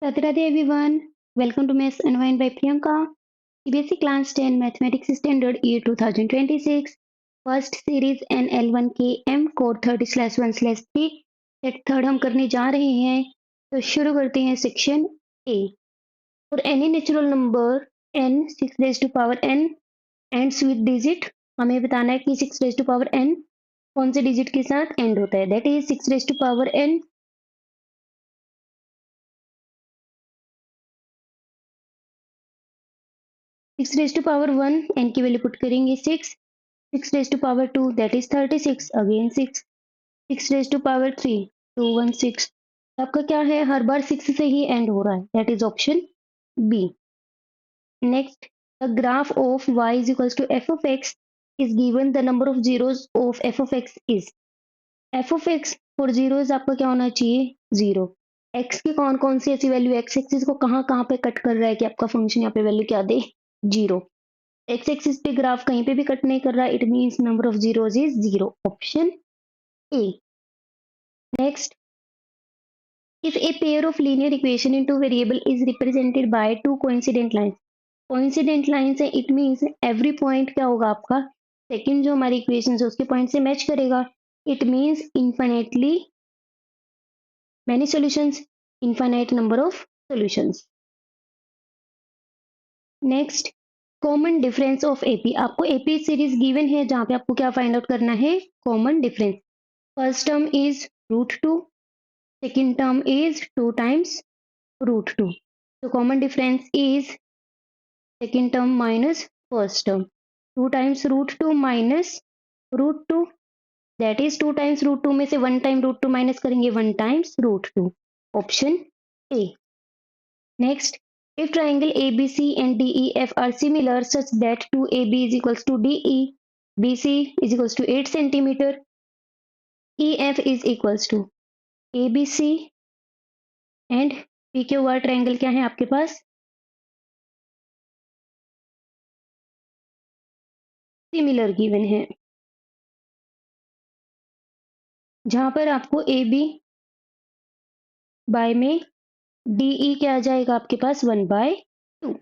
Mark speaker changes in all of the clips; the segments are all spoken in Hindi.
Speaker 1: Radhe Radhe everyone. Welcome to Maths Unwind by Priyanka. CBSE Class 10 Mathematics Standard Year 2026. First series NL1KM Code 30/1/3 set third हम करने जा रहे हैं। तो शुरू करते हैं section A. For any natural number n 6 raised to power n ends with digit, हमें बताना है कि 6 raised to power n कौन से डिजिट के साथ एंड होता है। That is 6 raised to power n 6 raised to power 1 n की वैल्यू पुट करेंगे 6 6 raised to power 2 that is 36 again 6 6 raised to power 3 216 आपका क्या है हर बार 6 से ही एंड हो रहा है that is option B. Next, the graph of y is equals to f of x is given the number of zeros of f of x is f of x for zeros आपका क्या होना चाहिए 0. x की कौन कौन सी ऐसी वैल्यू x एक्सिस को कहाँ कहाँ पे कट कर रहा है कि आपका फंक्शन यहाँ पे वैल्यू क्या दे 0. एक्स एक्सिस पे ग्राफ कहीं पे भी कट नहीं कर रहा it means number of zeros is 0 option A. Next, if a pair of linear equation in two variable is represented by two coincident lines है it means every point क्या होगा आपका सेकंड जो हमारी इक्वेशन है उसके पॉइंट से मैच करेगा it means infinitely many solutions infinite number of solutions. Next, common difference of AP आपको एपी सीरीज गिवन है जहां पे आपको क्या फाइंड आउट करना है common difference. First term is √2, second term is 2 times √2. So common difference is second term minus first term. 2 times √2 minus √2 that is 2 times √2 में से 1 time √2 minus करेंगे 1 times √2. Option A. Next, if triangle ABC and DEF are similar such that 2AB is equals to DE, BC is equals to 8 centimeter, EF is equals to ABC and PQR triangle क्या है आपके पास सिमिलर गिवन है जहां पर आपको AB बाय में DE क्या आ जाएगा आपके पास 1/2.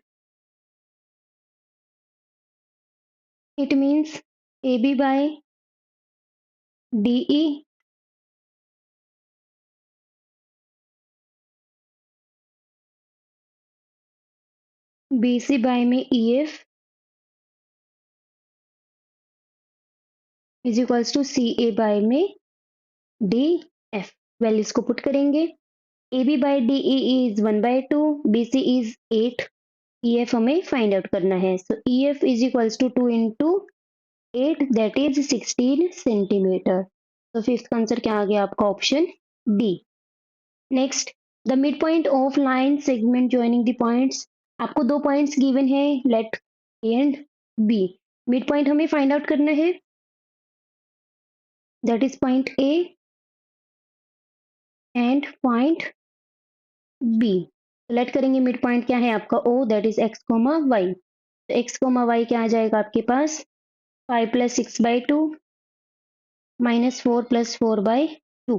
Speaker 1: It means AB by DE BC by में EF is equals to CA by में DF. वैल्यूज को पुट करेंगे AB by DE is 1/2, BC is 8, EF हमें फाइंड आउट करना है. So EF is equals to 2 into 8 that is 16 centimetre. तो फिफ्थ आंसर क्या आ गया आपका option D. Next, the mid point of line segment joining the points आपको दो पॉइंट्स गिवन है let A and B. Mid point हमें फाइंड आउट करना है that is point A and point B. Let करेंगे मिड पॉइंट क्या है आपका O that is x, y. तो x, y क्या आ जाएगा आपके पास 5 + 6/2 -4 + 4/2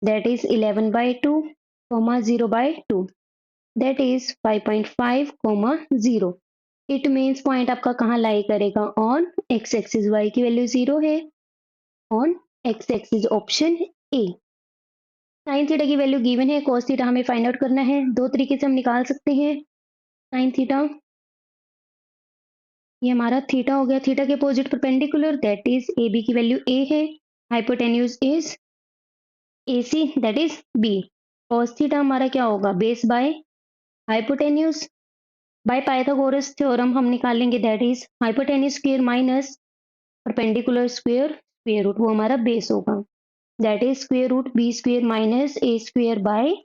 Speaker 1: that is 11/2, 0/2 that is 5.5, 0. It means point आपका कहाँ लाई करेगा ऑन एक्स एक्सिस. y की वैल्यू 0 है on x axis option A. Sine theta की वैल्यू गिवन है cos थीटा हमें फाइंड आउट करना है. दो तरीके से हम निकाल सकते हैं साइन थीटा. ये हमारा थीटा हो गया थीटा के opposite perpendicular that is A B की वैल्यू ए है hypotenuse is AC that is B. cos theta हमारा क्या होगा base by hypotenuse by Pythagoras theorem हम निकालेंगे that is hypotenuse square minus perpendicular square square root वो हमारा बेस होगा that is square root B square minus A square by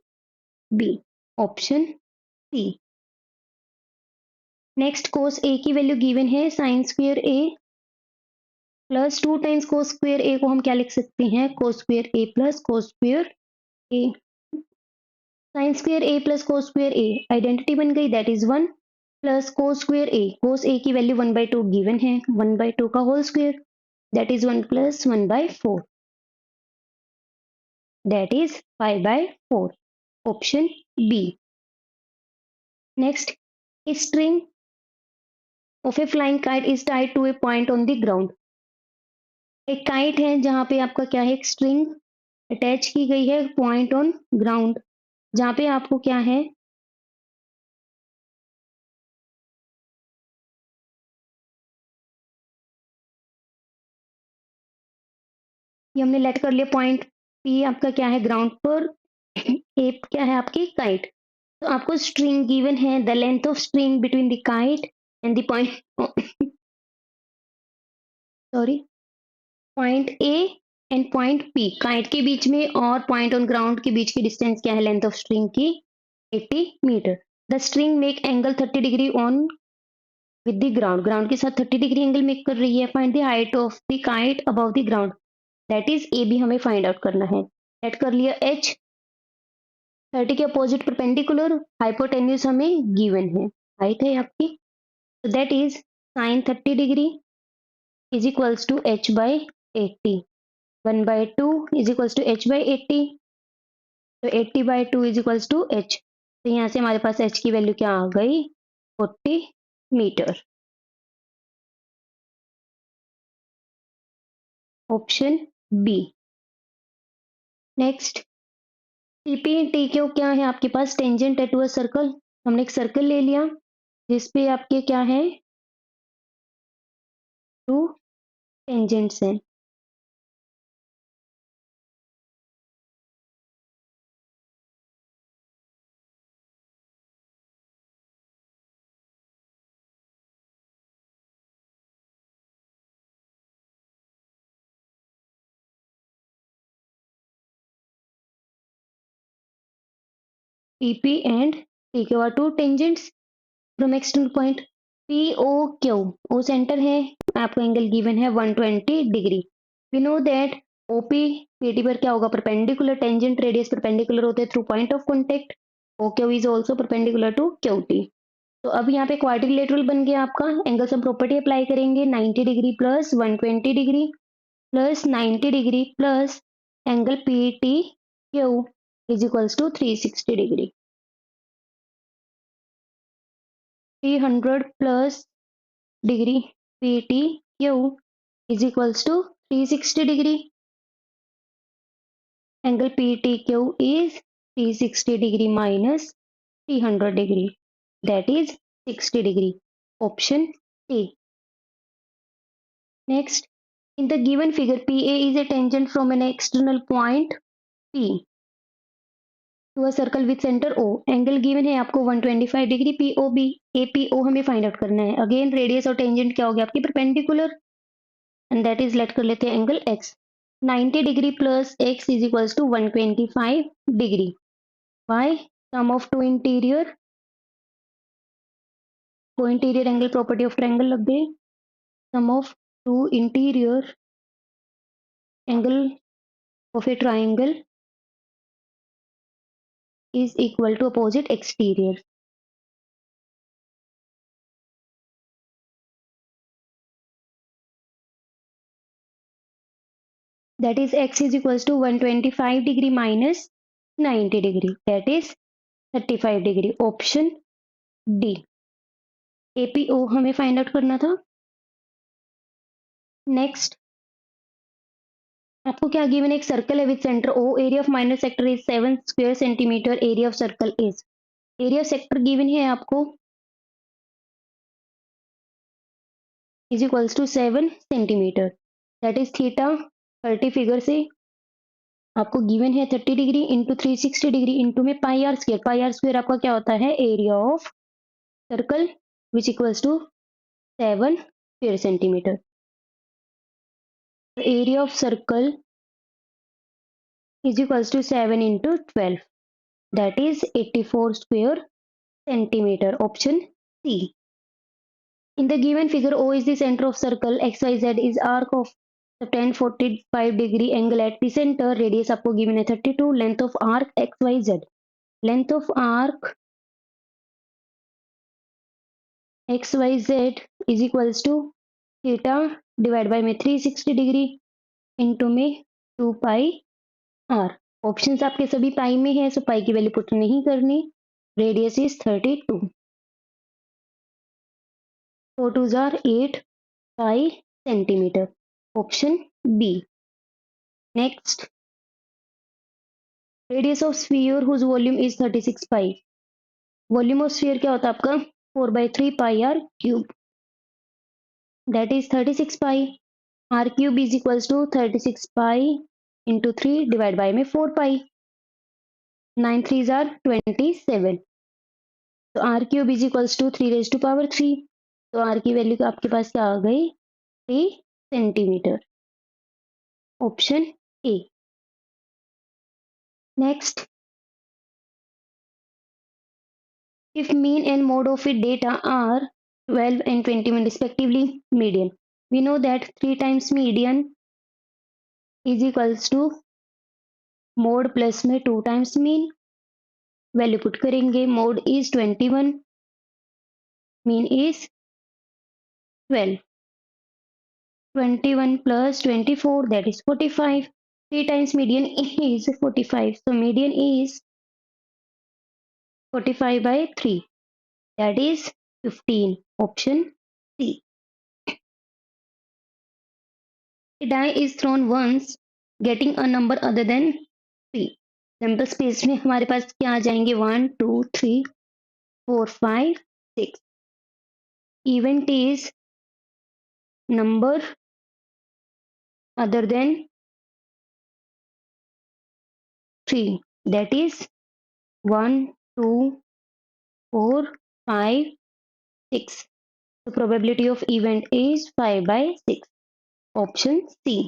Speaker 1: B. Option C. Next cos A की वैल्यू गिवन है sine square A plus 2 times cos square A को हम क्या लिख सकते हैं cos square A plus cos square A. Sine square A plus cos square A identity बन गई that is 1 plus cos square A. cos A की वैल्यू 1/2 गिवन है 1/2 का whole square that is 1 plus 1/4 that is 5/4. Option B. Next, a string of a flying kite is tied to a point on the ground. एक काइट है जहां पे आपका क्या है, एक स्ट्रिंग अटैच की गई है पॉइंट ऑन ग्राउंड, जहां पे आपको क्या है, ये हमने लेट कर लिया पॉइंट पी आपका क्या है ग्राउंड पर, ए क्या है आपकी काइट। तो आपको स्ट्रिंग गिवन है, the length of string between the kite and the point sorry point A and point P, kite के बीच में और पॉइंट ऑन ग्राउंड के बीच की डिस्टेंस क्या है, लेंथ ऑफ स्ट्रिंग की 80 metre. The string make angle 30 degree on with the ground, ground के साथ 30 डिग्री एंगल मेक कर रही है। Find the height of the kite above the ground, that is A भी हमें फाइंड आउट करना है। सेट कर लिया एच, 30 के अपोजिट परपेंडिकुलर, हाइपोटेन्यूज हमें गिवन है, हाइट है आपकी, तो that is sine 30 degree is equals to H by 80, 1/2 is equals to H by 80, तो 80/2 इज इक्वल्स टू एच, तो यहाँ से हमारे पास एच की वैल्यू क्या आ गई, 40 metre. Option B. Next, TP T Q क्या है आपके पास, टेंजेंट है टू अ सर्कल, हमने एक सर्कल ले लिया जिसपे आपके क्या है, टू टेंजेंट्स हैं। TP and T Q are two tangents from external point. P O Q, O centre है, आपको एंगल गिवन है 120 degree. We know that OP PT पर क्या होगा, परपेंडिकुलर, टेंजेंट रेडियस परपेंडिकुलर होते हैं through point of contact, O Q is also perpendicular to Q T. तो अब यहाँ पे क्वाड्रिलेटरल बन गया आपका, एंगल सम प्रॉपर्टी अप्लाई करेंगे, 90 degree plus 120 degree plus 90 degree plus angle P T Q is equals to 360 degree, 300 plus degree P T Q is equals to 360 degree, angle P T Q is 360 degree minus 300 degree, that is 60 degree, option A. Next, in the given figure PA is a tangent from an external point P to a circle with center O, angle given है आपको 125 डिग्री, POB, APO हमें फाइंड आउट करना है। अगेन रेडियस और टेंजेंट क्या हो गया आपकी, perpendicular, and that is let कर लेते हैं angle x, 90 degree plus x is equals to 125 degree, by sum of two interior, co interior angle property of triangle लग गए, sum of two interior angle of a triangle is equal to opposite exterior. That is x is equals to 125 degree minus 90 degree. That is 35 degree. Option D. APO हमें फाइंड आउट करना था। नेक्स्ट, आपको क्या गिवन, एक सर्कल है with centre O, area of minor sector is 7 square centimetre, area of circle is, area sector given है आपको is equals to 7 centimetre, that is theta 30 figure से आपको गिवन है 30 डिग्री इंटू 360 डिग्री इंटू में pi R square, pi R square आपका क्या होता है, area of circle which equals to 7 square centimetre. Area of circle is equals to 7 into 12, that is 84 square centimeter, option C. In the given figure, O is the center of circle, XYZ is arc of tan 45 degree angle at the center, radius आपको given है 32, length of arc XYZ, length of arc XYZ is equals to theta divided by में 360 डिग्री इंटू में 2 पाई r, ऑप्शंस आपके सभी पाई में है, सो पाई की वैल्यू पुट नहीं करनी, radius is 32। 4 2s are 8 pi centimeter. Option B. Next, radius of sphere whose volume is 36 pi. Volume of sphere क्या होता है आपका 4/3 pi r cube, that is 36 pi. R cube is equals to 36 pi into 3 divided by में 4 pi. 9 3s are 27. तो r cube is equals to 3 raised to power 3. तो r की वैल्यू आपके पास क्या आ गई 3 centimetre. Option A. Next, if mean and mode of it data are 12 and 21 respectively, median. We know that 3 times median is equals to mode plus में 2 times mean. वैल्यू पुट करेंगे. Mode is 21, mean is 12. 21 plus 24, that is 45. 3 times median is 45. So median is 45 by 3. That is 15. Option C. A die is thrown once, getting a number other than 3. Sample space में हमारे पास क्या आ जाएंगे 1 2 3 4 5 6. Event is number other than 3. That is 1 2 4 5 6. The probability of event is 5 by 6. Option C.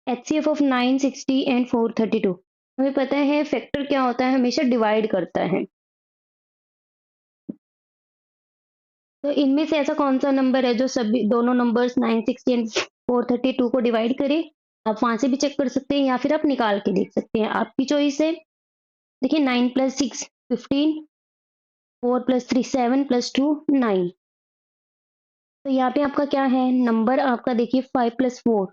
Speaker 1: HCF of 960 and 432. हमें पता है फैक्टर क्या होता है, हमेशा डिवाइड करता है. तो इनमें से ऐसा कौन सा नंबर है जो सभी दोनों नंबर्स 960 एंड 432 को डिवाइड करे. आप वहां से भी चेक कर सकते हैं या फिर आप निकाल के देख सकते हैं, आपकी चॉइस है. देखिए 9 + 6 15, 4 + 3 7 + 2 9. तो यहाँ पे आपका क्या है नंबर आपका, देखिए 5 + 4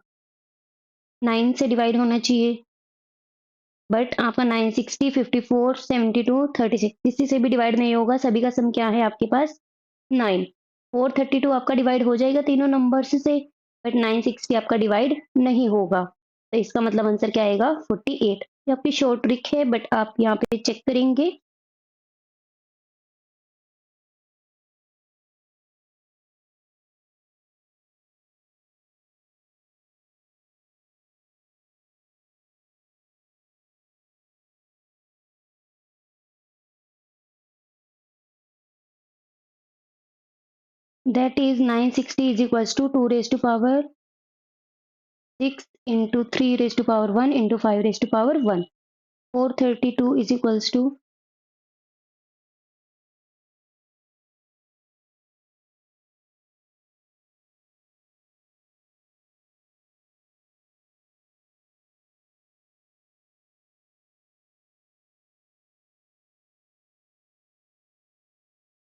Speaker 1: 9 से डिवाइड होना चाहिए, बट आपका 960 54 72 36 किसी से भी डिवाइड नहीं होगा. सभी का सम क्या है आपके पास 9. 432 आपका डिवाइड हो जाएगा तीनों नंबर्स से, बट 960 आपका डिवाइड नहीं होगा. तो इसका मतलब आंसर क्या आएगा 48. ये आपकी शॉर्ट ट्रिक है, बट आप यहाँ पे चेक करेंगे. That is 960 is equals to 2 raised to power 6 into 3 raised to power 1 into 5 raised to power 1. 432 is equals to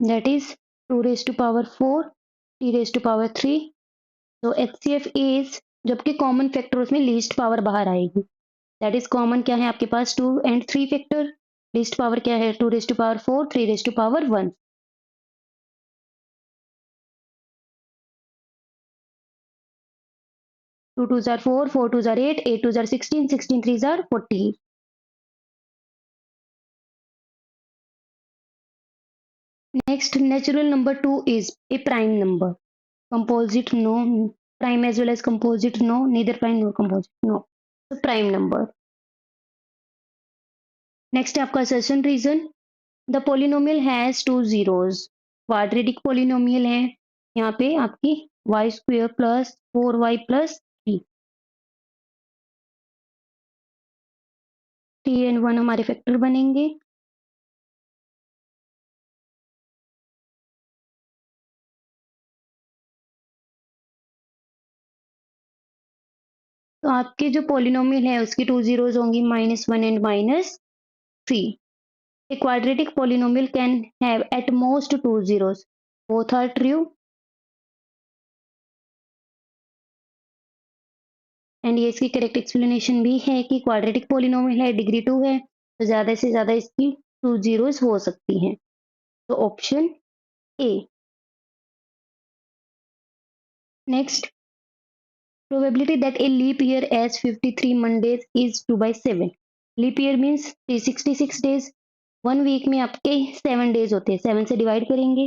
Speaker 1: that is 2 raised to power 4 t raised to power 3. So HCF is, जबकि कॉमन फैक्टर उसमें लीस्ट पावर बाहर आएगी. दैट इज कॉमन क्या है आपके पास 2 and 3 फैक्टर. लीस्ट पावर क्या है 2 raised to power 4 3 raised to power 1. 2 2s are 4 4 2s are 8 8 2s are 16 16 3s are 40. Next, natural number 2 is a prime number. Composite no. Prime as well as composite no. Neither prime nor composite no. So prime number. Next आपका assertion reason. The polynomial has 2 zeros. Quadratic polynomial है यहाँ पे आपकी y² plus 4y plus 3. 3 and 1 हमारे फैक्टर बनेंगे. तो आपके जो पोलिनोमियल है उसकी 2 zeros होंगी -1 and -3. A quadratic polynomial can have at most 2 zeros. Both are true. And ये इसकी करेक्ट एक्सप्लेनेशन भी है कि क्वाड्रेटिक पोलिनोमियल है, डिग्री 2 है, तो ज़्यादा से ज़्यादा इसकी 2 zeros हो सकती हैं. तो option A. Next, probability that a leap year has 53 Mondays is 2 by 7. Leap year means 366 days. 1 week में आपके 7 डेज होते हैं, 7 से डिवाइड करेंगे.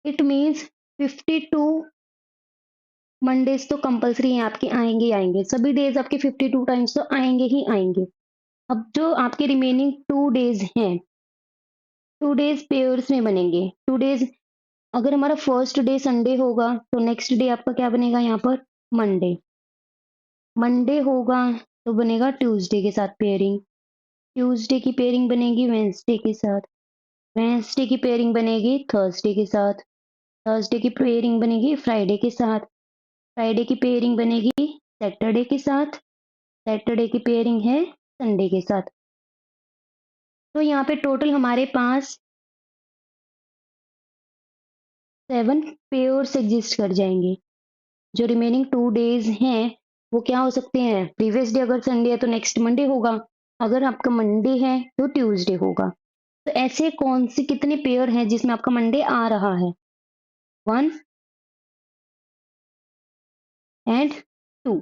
Speaker 1: इट मीन्स 52 मंडेज तो कंपल्सरी हैं, आपके आएंगे ही आएंगे. सभी डेज आपके 52 टाइम्स तो आएंगे ही आएंगे. अब जो आपके रिमेनिंग 2 डेज हैं, 2 डेज पेयर्स में बनेंगे. 2 डेज, अगर हमारा फर्स्ट डे संडे होगा तो नेक्स्ट डे आपका क्या बनेगा यहाँ पर? मंडे. मंडे होगा तो बनेगा ट्यूसडे के साथ पेयरिंग. ट्यूसडे की पेयरिंग बनेगी वेंसडे के साथ. वेंसडे की पेयरिंग बनेगी थर्सडे के साथ. थर्सडे की पेयरिंग बनेगी फ्राइडे के साथ. फ्राइडे की पेयरिंग बनेगी सैटरडे के साथ. सैटरडे की पेयरिंग है संडे के साथ. तो यहाँ पे टोटल हमारे पास 7 पेयर्स एग्जिस्ट कर जाएंगे. जो रिमेनिंग 2 डेज हैं वो क्या हो सकते हैं? प्रीवियस डे अगर संडे है तो नेक्स्ट मंडे होगा. अगर आपका मंडे है तो ट्यूसडे होगा. तो ऐसे कौन से कितने पेयर हैं जिसमें आपका मंडे आ रहा है? 1 एंड 2.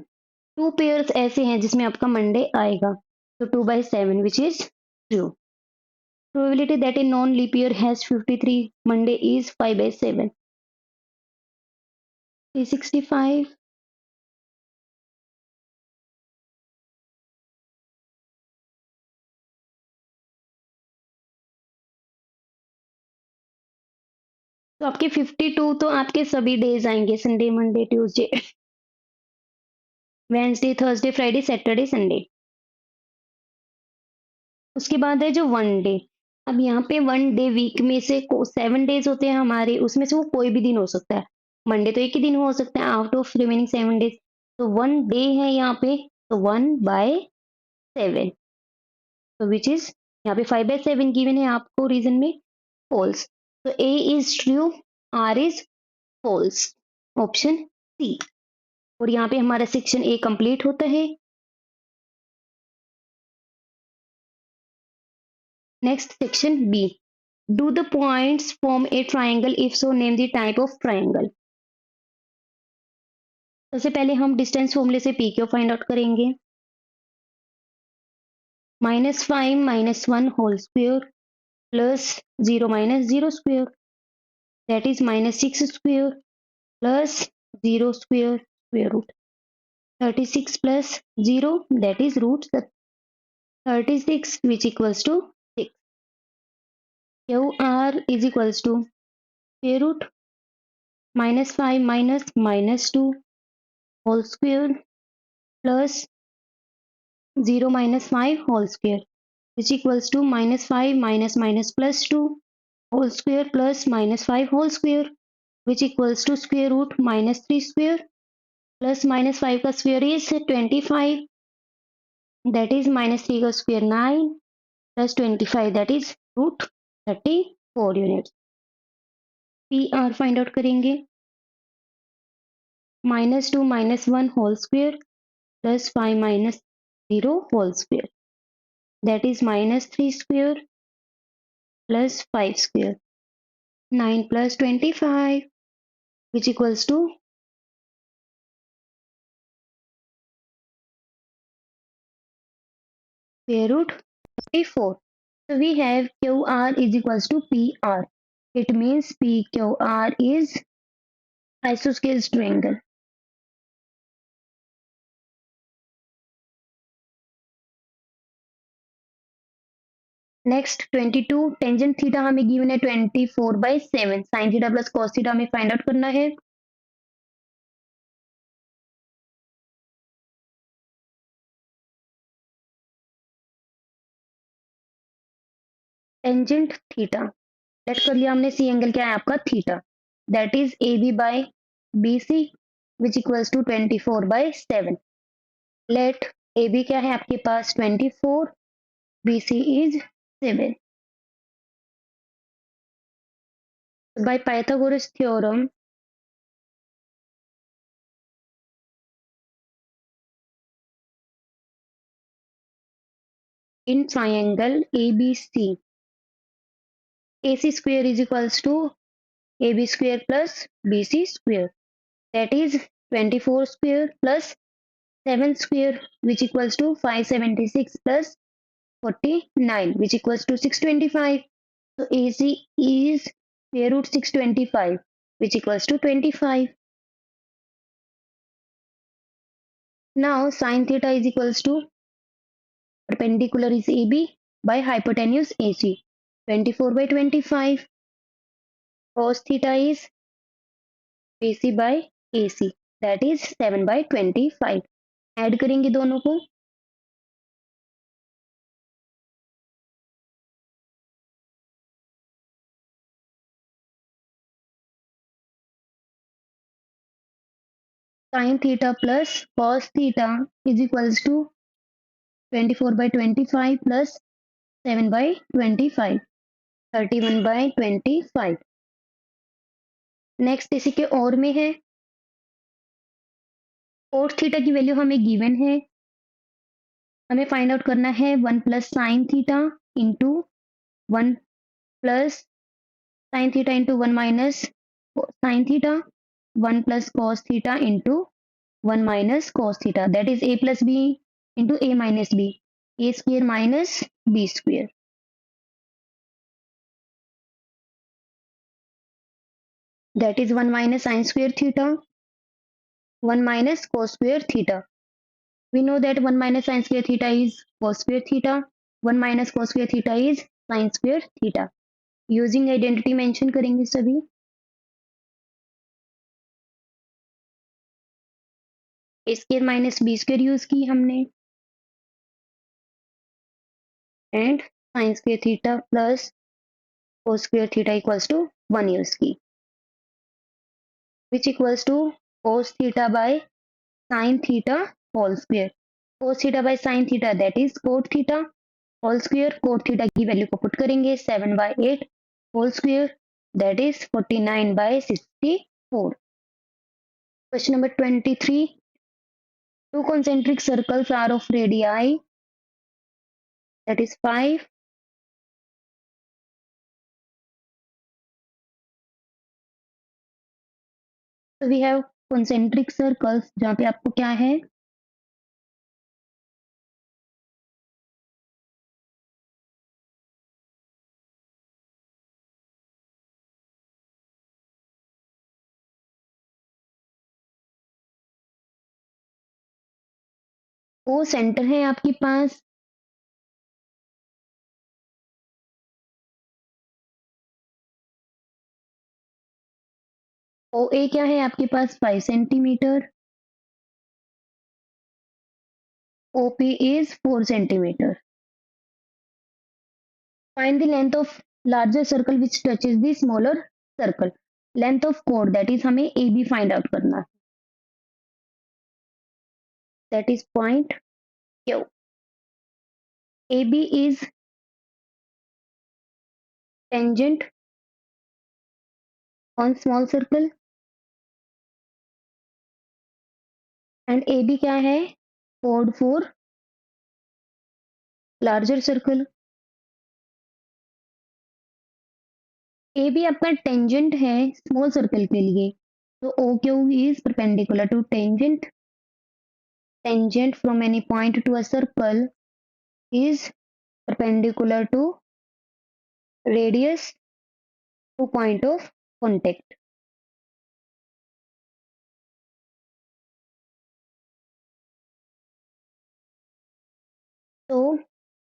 Speaker 1: 2 पेयर्स ऐसे हैं जिसमें आपका मंडे आएगा. तो 2 by 7 which is true. Probability that a non-leap year has 53 Monday is 5 by 7. 365. तो आपके 52 तो आपके सभी डेज आएंगे, Sunday Monday Tuesday Wednesday Thursday Friday Saturday Sunday. उसके बाद है जो 1 डे. अब यहाँ पे 1 डे वीक में से 7 डेज होते हैं हमारे, उसमें से वो कोई भी दिन हो सकता है. मंडे तो एक ही दिन हो सकता है आउट ऑफ रिमेनिंग 7 डेज. तो 1 डे है यहाँ पे, तो 1/7. तो विच इज यहाँ पे 5/7 गिवन है आपको रीजन में. फॉल्स. तो A is true, R is false. Option C. और यहाँ पे हमारा सेक्शन ए कंप्लीट होता है. Next section B. Do the points form a triangle, if so name the type of triangle. सबसे पहले हम डिस्टेंस फॉर्मूले से पी क्यू फाइंड आउट करेंगे. -5 -1 whole square plus 0 -0 square, that is -6 square plus 0 square square root. 36 plus 0 that is root 36 which equals to 6. QR is equals to square root -5 minus -2 whole square plus 0 minus 5 whole square which equals to -5 minus minus plus 2 whole square plus -5 whole square which equals to square root -3 square plus -5 का square is 25, that is -3 का square 9 plus 25 that is root 34 units. PR find out करेंगे. -2 -1 whole square plus 5 minus 0 whole square, that is -3 square plus 5 square. 9 plus 25 which equals to square root 34. So we have QR is equals to PR. It means PQR is isosceles triangle. Next 22. Tangent theta हमें गिवन है 24/7. Sine theta plus cos theta हमें फाइंड आउट करना है. टेंजेंट थीटा लेट कर लिया हमने. सी एंगल क्या है आपका? Theta. That is A B by B C which equals to 24/7. Let A B क्या है आपके पास? 24. B C is 7. By Pythagoras theorem in triangle ABC, AC square is equals to AB square plus BC square. That is 24 square plus 7 square, which equals to 576 plus 49, which equals to 625. So AC is square root 625, which equals to 25. Now sine theta is equals to perpendicular is AB by hypotenuse AC. 24 by 25. Cos theta is BC by AC. That is 7 by 25. Add करेंगे दोनों को. Sin theta plus cos theta is equals to 24 by 25 plus 7 by 25. 31 by 25. Next इसी के और में है. cos थीटा की वैल्यू हमें गिवन है. हमें फाइंड आउट करना है 1 plus sine theta into 1 plus sine theta into 1 minus sine theta. 1 plus cos theta into 1 minus cos theta. That is a plus b into a minus b. a square minus b square. That is 1 minus sine square theta, 1 minus cos square theta. We know that 1 minus sine square theta is cos square theta, 1 minus cos square theta is sine square theta. Using identity mention करेंगे सभी. a square minus b square use की हमने, and sine square theta plus cos square theta equals to 1 use की, which equals to cos theta by sine theta whole square. Cos theta by sine theta, that is cot theta whole square. Cot theta की वैल्यू को पुट करेंगे 7 by 8 whole square, that is 49 by 64. Question number 23. Two concentric circles are of radii, that is 5. So we have concentric circles जहाँ पे आपको क्या है, ओ सेंटर है आपके पास, ओ ए क्या है आपके पास 5 centimetre, O P is 4 centimetre. Find the length of larger circle which touches the smaller circle. Length of chord, that is हमें ए बी फाइंड आउट करना है. That is point Q. AB is tangent on small circle and AB क्या है, chord for larger circle. AB आपका टेंजेंट है स्मॉल सर्कल के लिए, तो OQ is perpendicular to tangent. Tangent from any point to a circle is perpendicular to radius to point of contact. So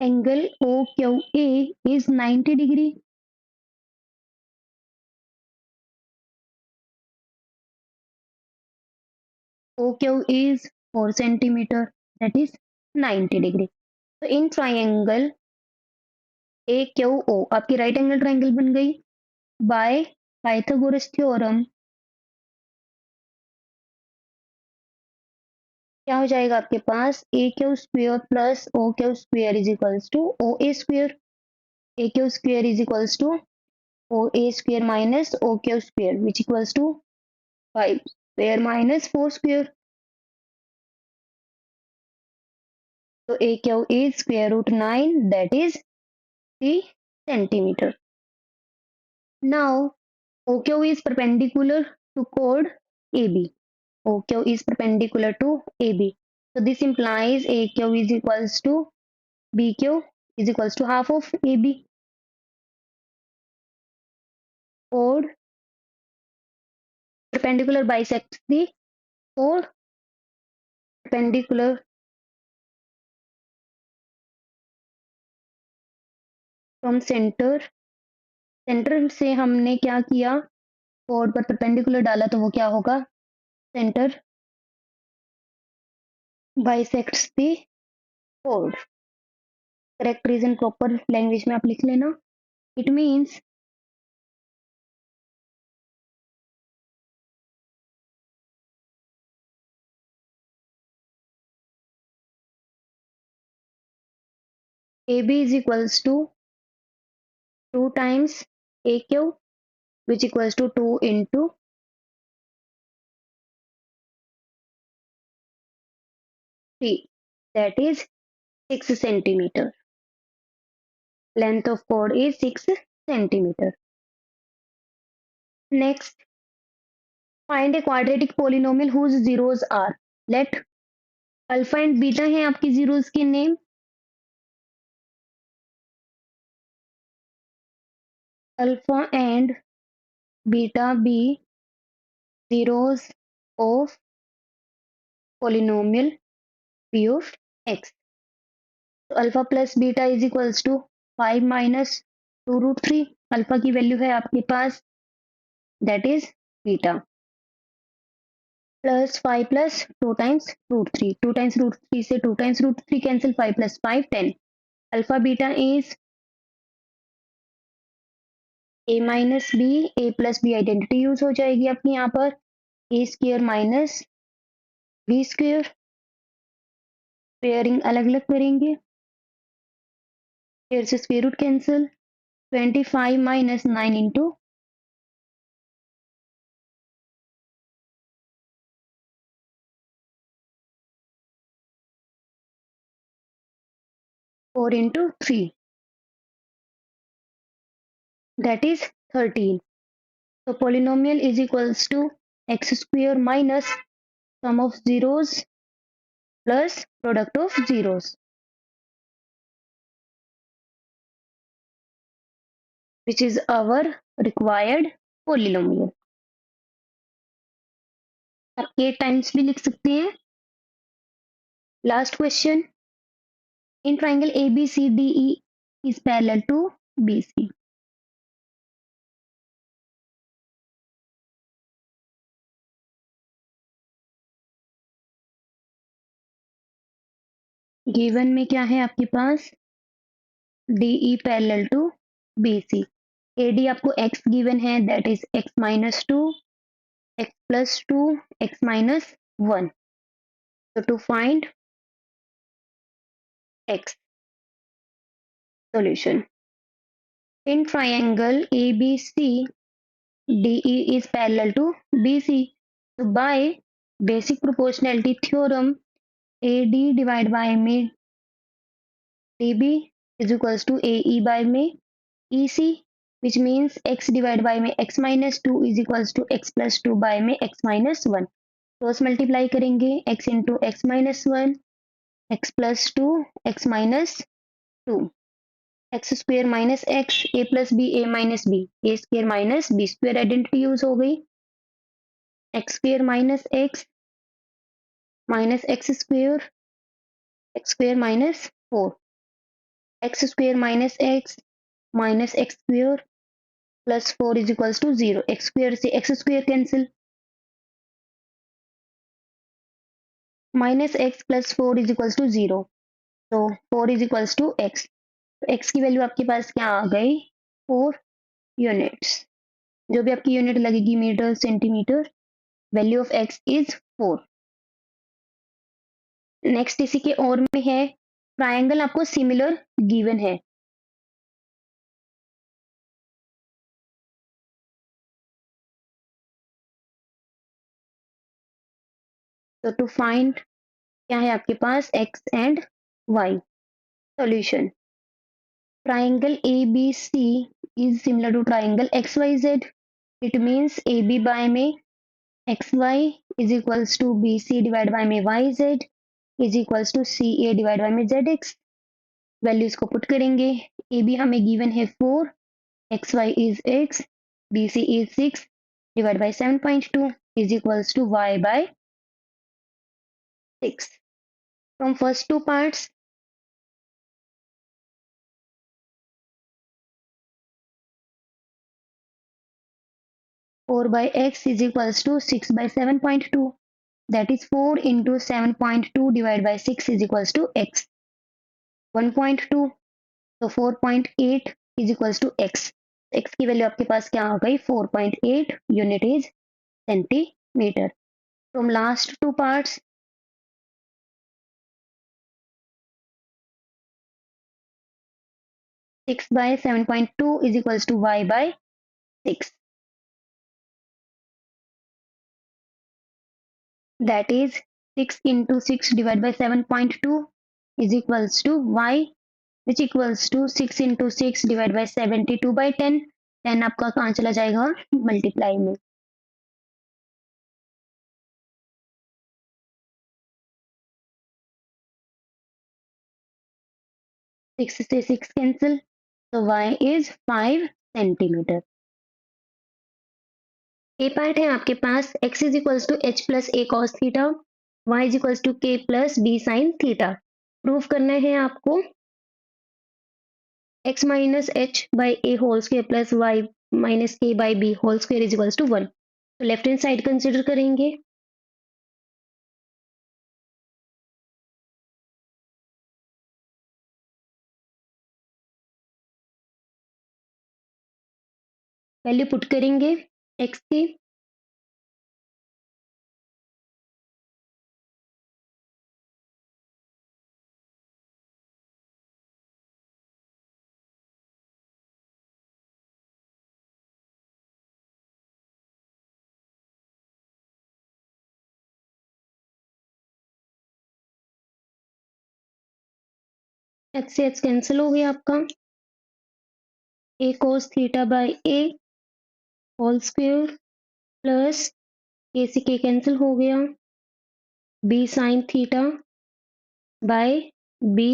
Speaker 1: angle OQA is 90 degree. OQ is 4 centimeter, that is 90 degree. So in triangle AQO आपकी राइट एंगल ट्राइंगल बन गई. बाय पाइथागोरस थ्योरम क्या हो जाएगा आपके पास, A Q square plus O Q square is equals to O A square. A Q square is equals to O A square minus O Q square, which equals to 5 square minus 4 square. तो A Q is square root 9, that is 3 centimetre. Now OQ is perpendicular to chord AB. OQ is perpendicular to AB. So this implies AQ is equals to BQ is equals to half of AB. Chord perpendicular bisects the chord perpendicular from center. Centre से हमने क्या किया, chord पर perpendicular डाला, तो वो क्या होगा, center bisects the chord. Correct reason proper language में आप लिख लेना. It means AB is equals to 2 times AQ, which equals to 2 into 3, that is 6 centimeter. Length of chord is 6 centimeter. Next, find a quadratic polynomial whose zeros are. Let alpha and beta हैं आपकी zeros के name. Alpha and beta be zeros of polynomial p of x. तो alpha plus beta is equals to 5 minus 2√3. Alpha की वैल्यू है आपके पास, that is beta, plus 5 plus 2 times √3. 2 times √3 से 2 times √3 cancel, 5 plus 5 10. Alpha beta is A minus B. A plus B identity use हो जाएगी आपकी यहाँ पर, A square minus B square. Pairing अलग अलग करेंगे, फिर से square root cancel. 25 minus 9 into 4 into 3, that is 13. So polynomial is equals to x square minus sum of zeros plus product of zeros, which is our required polynomial. आप 8 टाइम्स भी लिख सकते हैं. Last question, in triangle ABCDE is parallel to BC. Given में क्या है आपके पास, DE parallel to BC. AD आपको x गिवन है, that is x minus 2, x plus 2, x minus 1. So to find x, solution. In triangle ABC, DE is parallel to BC. So by basic proportionality theorem, AD divided by में DB is equals to AE by में EC, which means x divided by में x minus 2 is equals to x plus 2 by में x minus 1. क्रॉस मल्टीप्लाई करेंगे, x into x minus 1, x plus 2, x minus 2, x square minus x, a plus b, a minus b, a square minus b square identity use हो गई. x square minus x square minus 4, x square minus x square plus 4 is equals to 0. x square से x square cancel, minus x plus 4 is equals to 0. तो 4 is equals to x. तो x की वैल्यू आपके पास क्या आ गई, 4 यूनिट्स. जो भी आपकी यूनिट लगेगी, metre centimetre, value of x is 4. Next इसी के और में है, ट्रायंगल आपको सिमिलर गिवन है. तो टू फाइंड क्या है आपके पास, x and y. Solution, triangle ABC is similar to triangle XYZ. It means AB by में XY is equals to BC divided by में YZ is equals to CA divided by में ZX. वैल्यूज को पुट करेंगे. AB हमें गिवन है 4, XY is X, BC is 6 divided by 7.2 is equals to Y by 6. From first two parts, 4 by X is equals to 6 by 7.2. That is 4 into 7.2 divided by 6 is equals to X. 1.2, so 4.8 is equals to X. X की वैल्यू आपके पास क्या आ गई? 4.8 unit is centimeter. From last two parts, 6 by 7.2 is equals to Y by 6. That is 6 into 6 divided by 7.2 is equals to Y, which equals to 6 into 6 divided by 72 by 10. 10 आपका कहाँ चला जाएगा? मल्टीप्लाई में. 6 से 6 cancel, so Y is 5 centimeter. A part है आपके पास x is equals to h plus a cos theta, y is equals to k plus b sin theta. Proof करना है आपको x minus h by a whole square plus y minus k by b whole square is equals to 1. तो लेफ्ट हैंड साइड कंसिडर करेंगे. वैल्यू पुट करेंगे x की. x से x कैंसिल हो गया आपका. a cos theta by a whole square plus k से k कैंसिल हो गया. b sin theta by b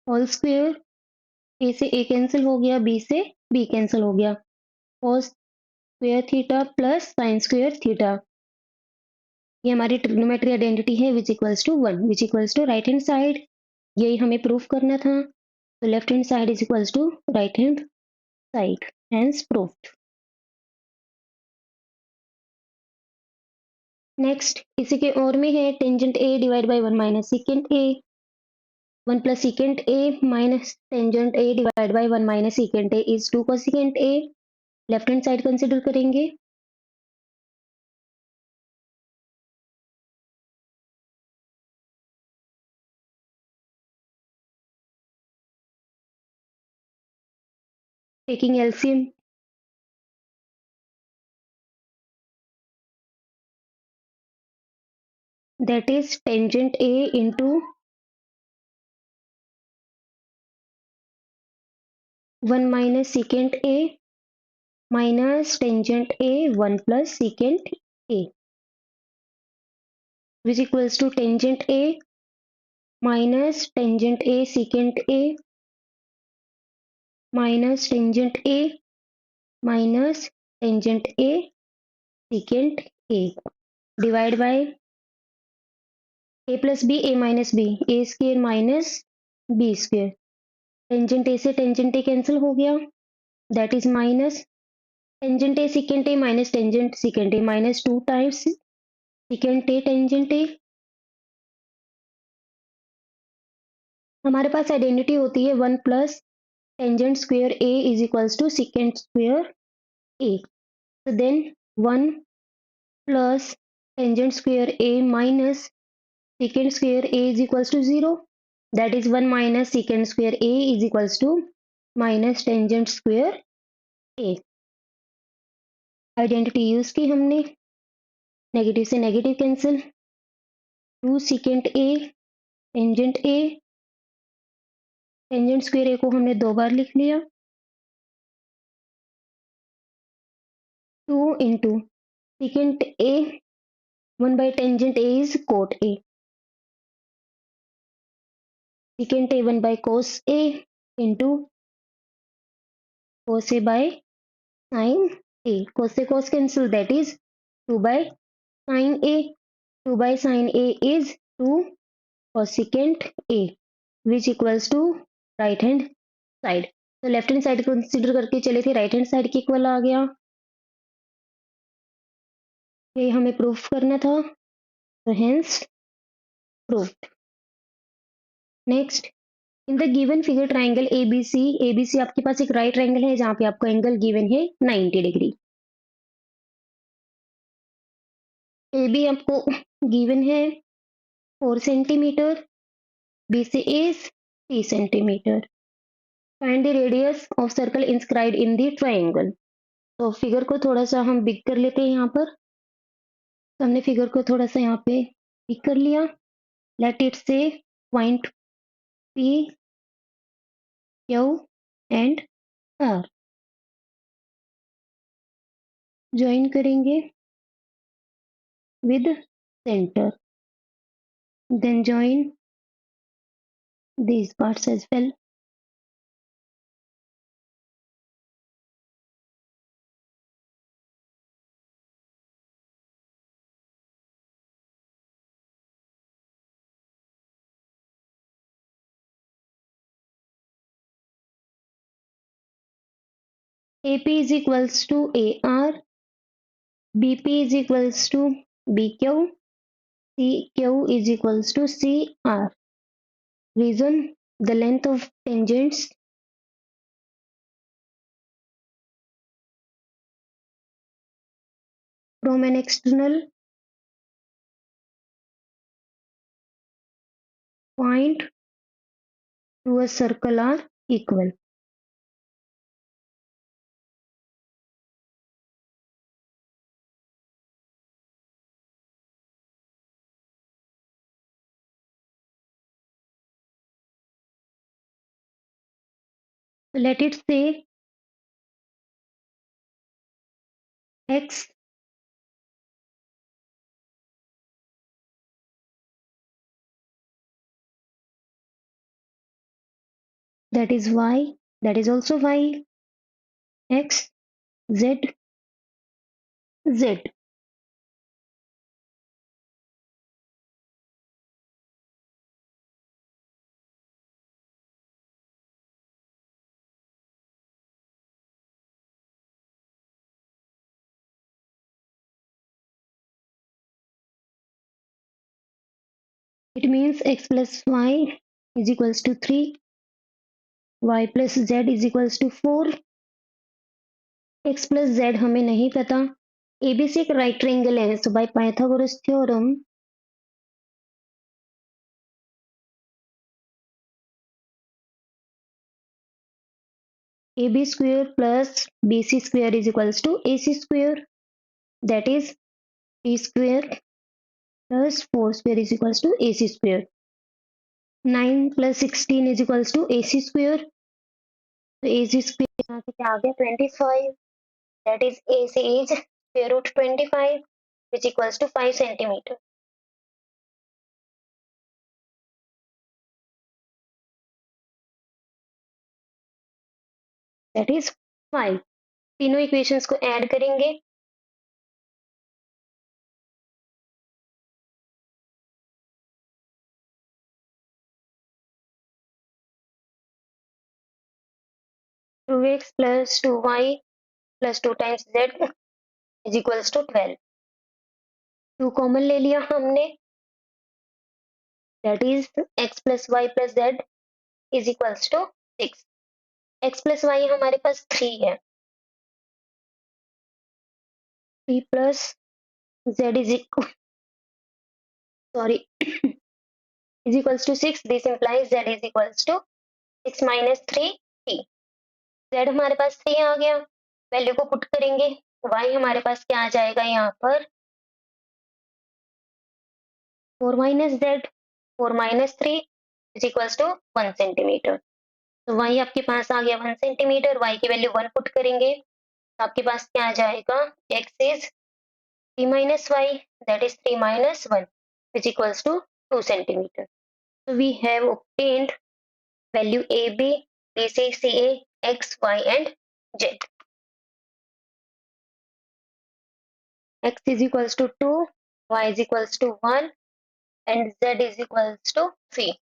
Speaker 1: whole square. a से a कैंसिल हो गया, b से b कैंसिल हो गया. cos square theta plus sine square theta. ये हमारी ट्रिग्नोमेट्री आइडेंटिटी है which equals to 1, which equals to right hand side. यही हमें प्रूफ करना था. तो left hand side is equals to right hand side, hence proofed. Next इसी के और में है tangent a divide by 1 minus secant a. 1 plus secant a minus tangent a divided by 1 minus secant a is 2 cosecant a. Left hand side consider करेंगे. Taking LCM, that is tangent a into 1 minus secant a minus tangent a 1 plus secant a, which equals to tangent a minus tangent a secant a minus tangent a minus tangent a secant a divide by a plus b, a minus b, a square minus b square. Tangent A से टेंजेंट ए कैंसिल हो गया, that is minus tangent A secant A minus tangent secant A minus 2 times secant A tangent A. हमारे पास आइडेंटिटी होती है 1 plus tangent square A is equals to secant square A. So then 1 plus tangent square a minus secant square a is equals to 0. That is 1 minus secant square a is equals to minus tangent square a. Identity use की हमने. नेगेटिव से negative cancel. 2 secant a tangent a tangent square A को हमने 2 बार लिख लिया। 2 into secant A, 1 by tangent A is cot A. Secant A 1 by cos A into cos A by sin A. Cos से cos cancel, that is 2 by sin A. 2 by sin A is 2 cosecant A, which equals to right hand side. तो लेफ्ट हैंड साइड कंसीडर करके चले थे, राइट हैंड साइड के इक्वल आ गया। ये हमें प्रूफ करना था, तो hence proof. Next, in the given figure triangle ABC आपके पास एक राइट ट्राइंगल है जहां पे आपको एंगल गिवन है 90 डिग्री। AB आपको गिवन है 4 centimetre, BC is 3 centimetre. Find the radius of circle inscribed in the triangle. तो फिगर को थोड़ा सा हम बिग कर लेते हैं यहाँ पर। तो हमने फिगर को थोड़ा सा यहाँ पे बिग कर लिया। लेट इट से point P, Q and R join करेंगे with center, then join these parts as well. AP is equals to AR, BP is equals to BQ, CQ is equals to CR. Reason, the length of tangents from an external point to a circle are equal. So let it say X that is Y, that is also Y, X, Z, Z. It means X plus Y is equals to 3, Y plus Z is equals to 4, X plus Z हमें नहीं पता। ABC एक राइट ट्रायंगल है, so by Pythagoras theorem AB square plus BC square is equals to AC square, that is T square plus 4 square is equals to AC square. 9 plus 16 is equals to AC square. So AC square यहाँ से क्या आ गया 25, that is AC is square root 25 which equals to 5 centimeter. That is 5. तीनों इक्वेशंस को ऐड करेंगे, two x plus 2y plus 2 times z is equals to 12. 2 common ले लिया हमने, that is x plus y plus z is equals to 6. x plus y हमारे पास 3 है, 3 plus z is equal sorry is equals to 6. This implies z is equals to 6 minus 3 t. z हमारे पास 3 आ गया, वैल्यू को पुट करेंगे, y हमारे पास क्या आ जाएगा यहाँ पर 4 minus z, 4 minus 3 is equals to 1 centimeter. तो y आपके पास आ गया 1 सेंटीमीटर, y की वैल्यू 1 पुट करेंगे तो आपके पास क्या आ जाएगा, x is 3 minus y, that is 3 minus 1, which equals to 2 centimeter. So we have obtained value AB, BC, CA, X, Y and Z. X is equals to 2, Y is equals to 1 and Z is equals to 3.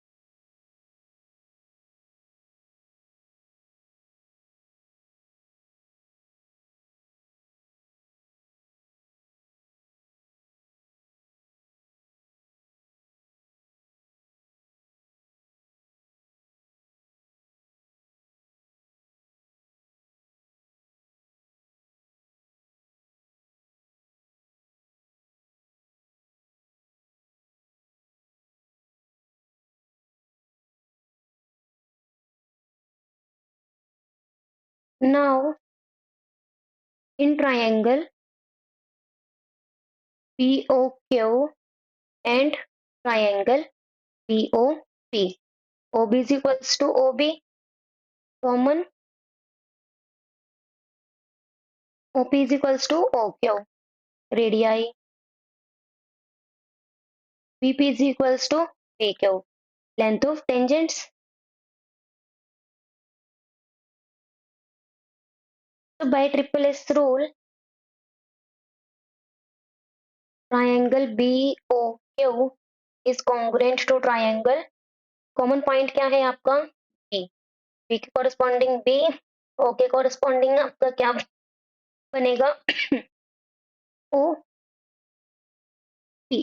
Speaker 1: Now in triangle POQ and triangle POP, OB is equals to OB, common, OP is equals to OQ, radii, VP is equals to PQ, length of tangents. So by triple S rule, triangle BOQ is congruent to triangle. Common point क्या है आपका, बी, बी के कॉरस्पॉन्डिंग बी, ओ के कॉरस्पॉन्डिंग आपका क्या बनेगा, ओ पी.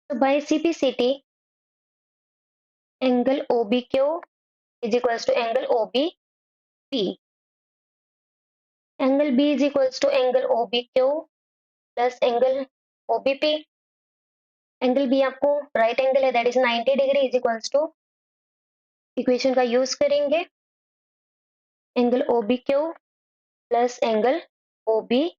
Speaker 1: तो by CPCT angle OBQ is equals to angle OBP, angle B is equals to angle OBQ plus angle OBP. Angle B आपको राइट एंगल है, that is 90 degree, is equals to equation का यूज करेंगे, एंगल OBQ प्लस एंगल OBQ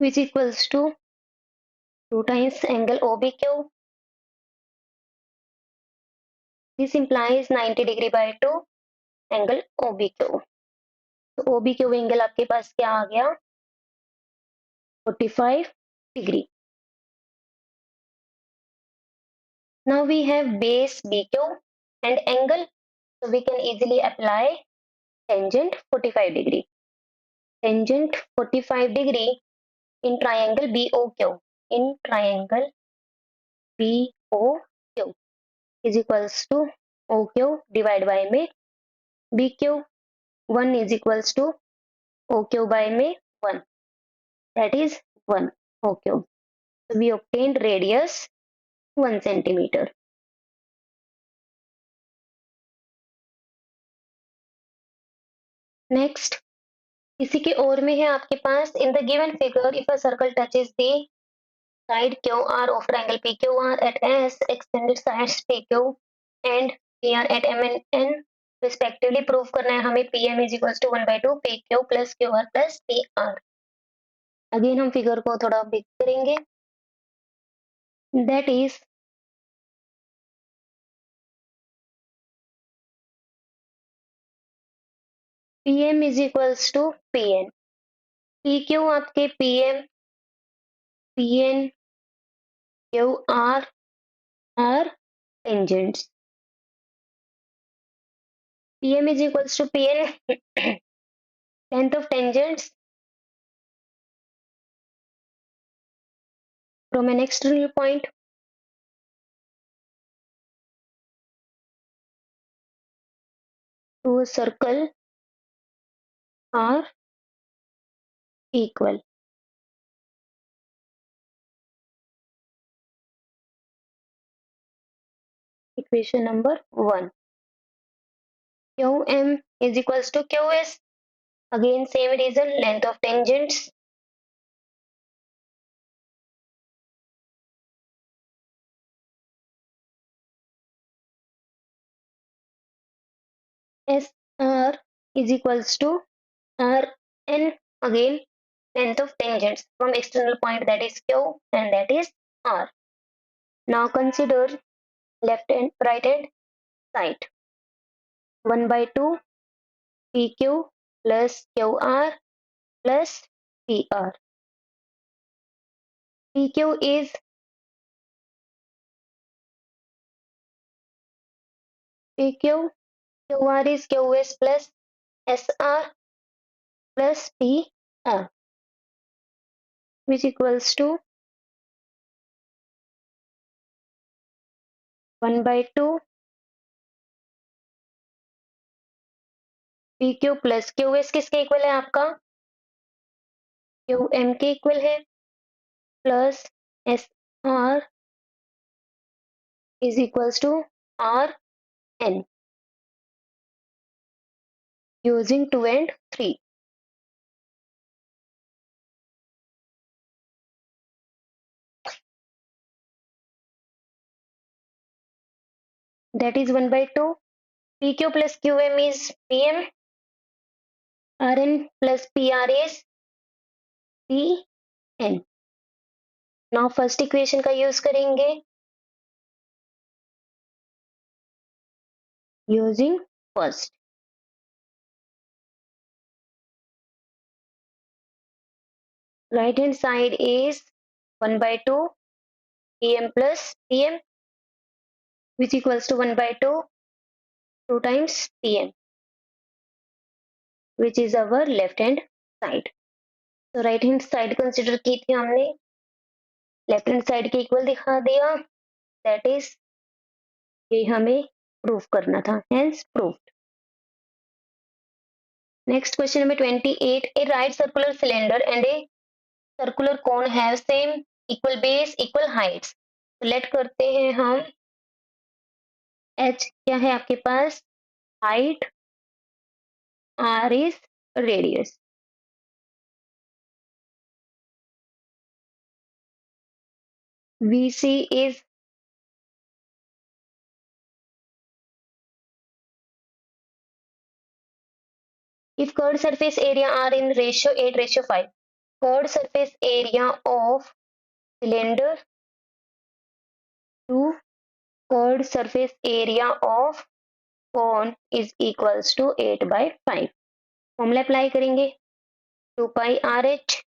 Speaker 1: which equals to 2 times angle OBQ. This implies 90 degree by 2 angle OBQ. तो OBQ एंगल आपके पास क्या आ गया, 45 degree. Now we have base BQ and angle, so we can easily apply tangent 45 degree. Tangent 45 degree in triangle BOQ. In triangle BOQ is equals to OQ divided by में BQ, 1 is equals to OQ by में 1, that is 1 OQ. So we obtained radius 1 centimeter. Next, इसी के और में है आपके पास, in the given figure if a circle touches the side QR of triangle PQR at S, extended sides PQ and PR at M and N respectively, prove करना है हमें PM is equals to 1 by 2 PQ plus QR plus PR. Again हम फिगर को थोड़ा बिग करेंगे, that is PM is equals to PN. PQ आपके PM, PN, QR are tangents. PM is equals to PN, length of tangents from an external point to a circle are equal. Equation number 1. QM is equals to QS. Again same reason, length of tangents. SR is equals to RN. Again length of tangents from external point, that is Q, and that is R. Now consider left and right hand side. 1 by 2 PQ plus QR plus PR. PQ is PQ, QR is QS plus SR plus PR, which equals to 1 by 2 PQ plus QS किसके इक्वल है आपका? QM के इक्वल है, plus SR is equals to RN, using 2 and 3. That is 1 by 2. PQ plus QM is PM. RN plus PR is PN. Now first equation का use करेंगे, using first. Right hand side is 1 by 2 PM plus PM, which equals to 1 by 2 times PM, which is our left hand side. तो राइट हैंड साइड कंसिडर की थी हमने, लेफ्ट हैंड साइड के इक्वल दिखा दिया, दैट इज ये हमें प्रूफ करना था, hence proofed. Next question number 28. A right circular cylinder and a circular cone have same equal base equal heights. Select करते हैं हम एच क्या है आपके पास, height, R is radius. VC is if curved surface area are in ratio 8:5, curved surface area of cylinder to curved surface area of cone is equals to 8/5. Formula apply करेंगे, 2 पाई आर एच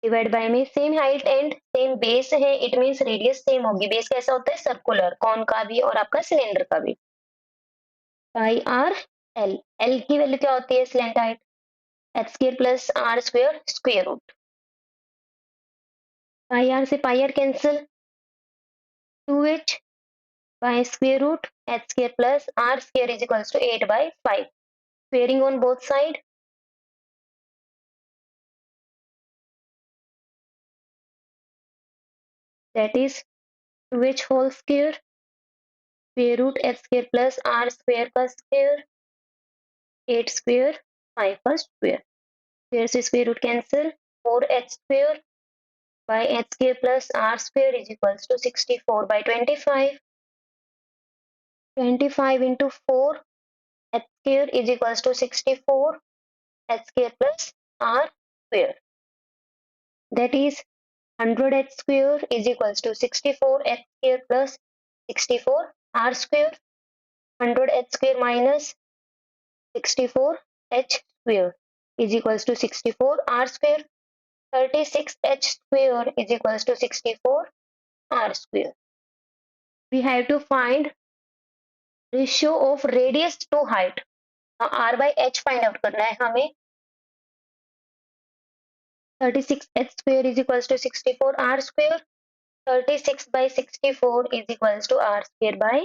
Speaker 1: डिवाइड बाय में same height and same base है, इट मीन्स रेडियस सेम होगी. बेस कैसा होता है, सर्कुलर, कौन का भी और आपका सिलेंडर का भी. पाई आर एल, एल की वैल्यू क्या होती है, slant height, H square plus R square square root. Pi R से pi R cancel, 2h by square root h square plus r square is equals to 8/5. Squaring on both side, that is 2h whole square square root h square plus r square का square, 8 square 5 का square. Square से square root cancel, 4h square by h square plus r square is equals to 64/25. 25 into 4 h square is equals to 64 h square plus r square, that is 100h square is equals to 64h square plus 64r square. 100h square minus 64h square is equals to 64r square. 36h square is equals to 64r square. We have to find ratio of radius to height. r by h find out करना है हमें. 36h square is equals to 64r square. 36 by 64 is equals to r square by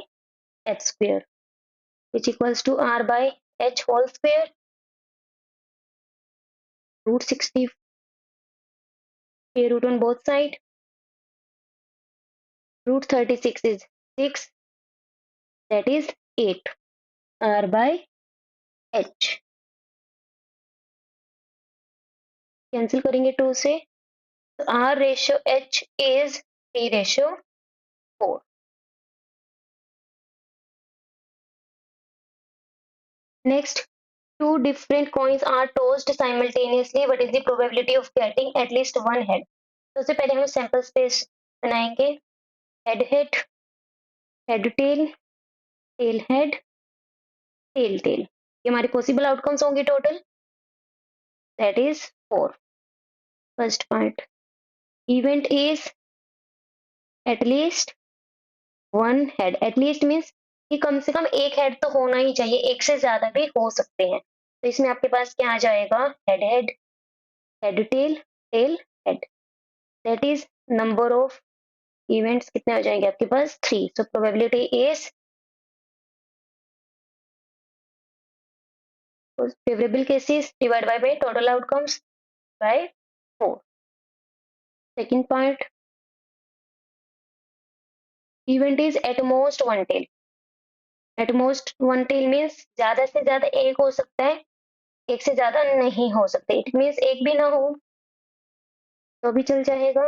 Speaker 1: h square, which equals to r by h whole square, root 60, square root on both side, root 36 is 6, that is 8, r by h. Cancel करेंगे 2 से, तो r ratio h is 3:4. Next, two different coins are tossed simultaneously, what is the probability of getting at least one head? सबसे पहले हम सैंपल स्पेस बनाएंगे, head head, head tail, tail head, tail tail, ये हमारे पॉसिबल आउटकम्स होंगे total, that is 4. First part, event is at least one head. At least means कि कम से कम एक हेड तो होना ही चाहिए, एक से ज्यादा भी हो सकते हैं. तो इसमें आपके पास क्या आ जाएगा, head head, head tail, tail head, that is number of events कितने हो जाएंगे आपके पास, 3. So probability is favorable cases divided by total outcomes by 4. Second part, event is at most one tail. At most one tail means ज्यादा से ज्यादा एक हो सकता है, एक से ज्यादा नहीं हो सकते. इट मीन्स एक भी ना हो तो भी चल जाएगा.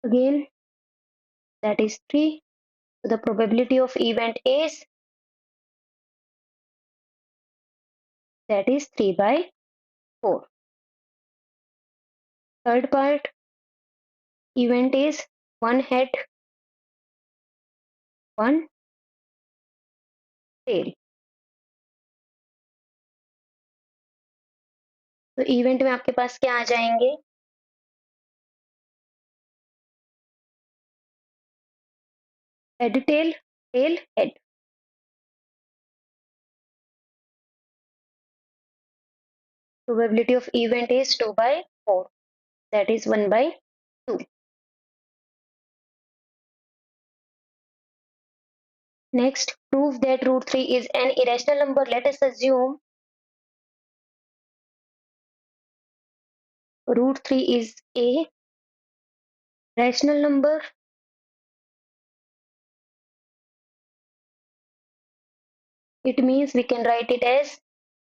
Speaker 1: Again, that is 3. So the probability of event is, that is 3 by 4. Third part, event is one head, one tail. तो इवेंट में आपके पास क्या आ जाएंगे, head tail, tail head. Probability of event is 2 by 4, that is 1 by 2. Next, prove that root 3 is an irrational number. Let us assume root 3 is a rational number. It means we can write it as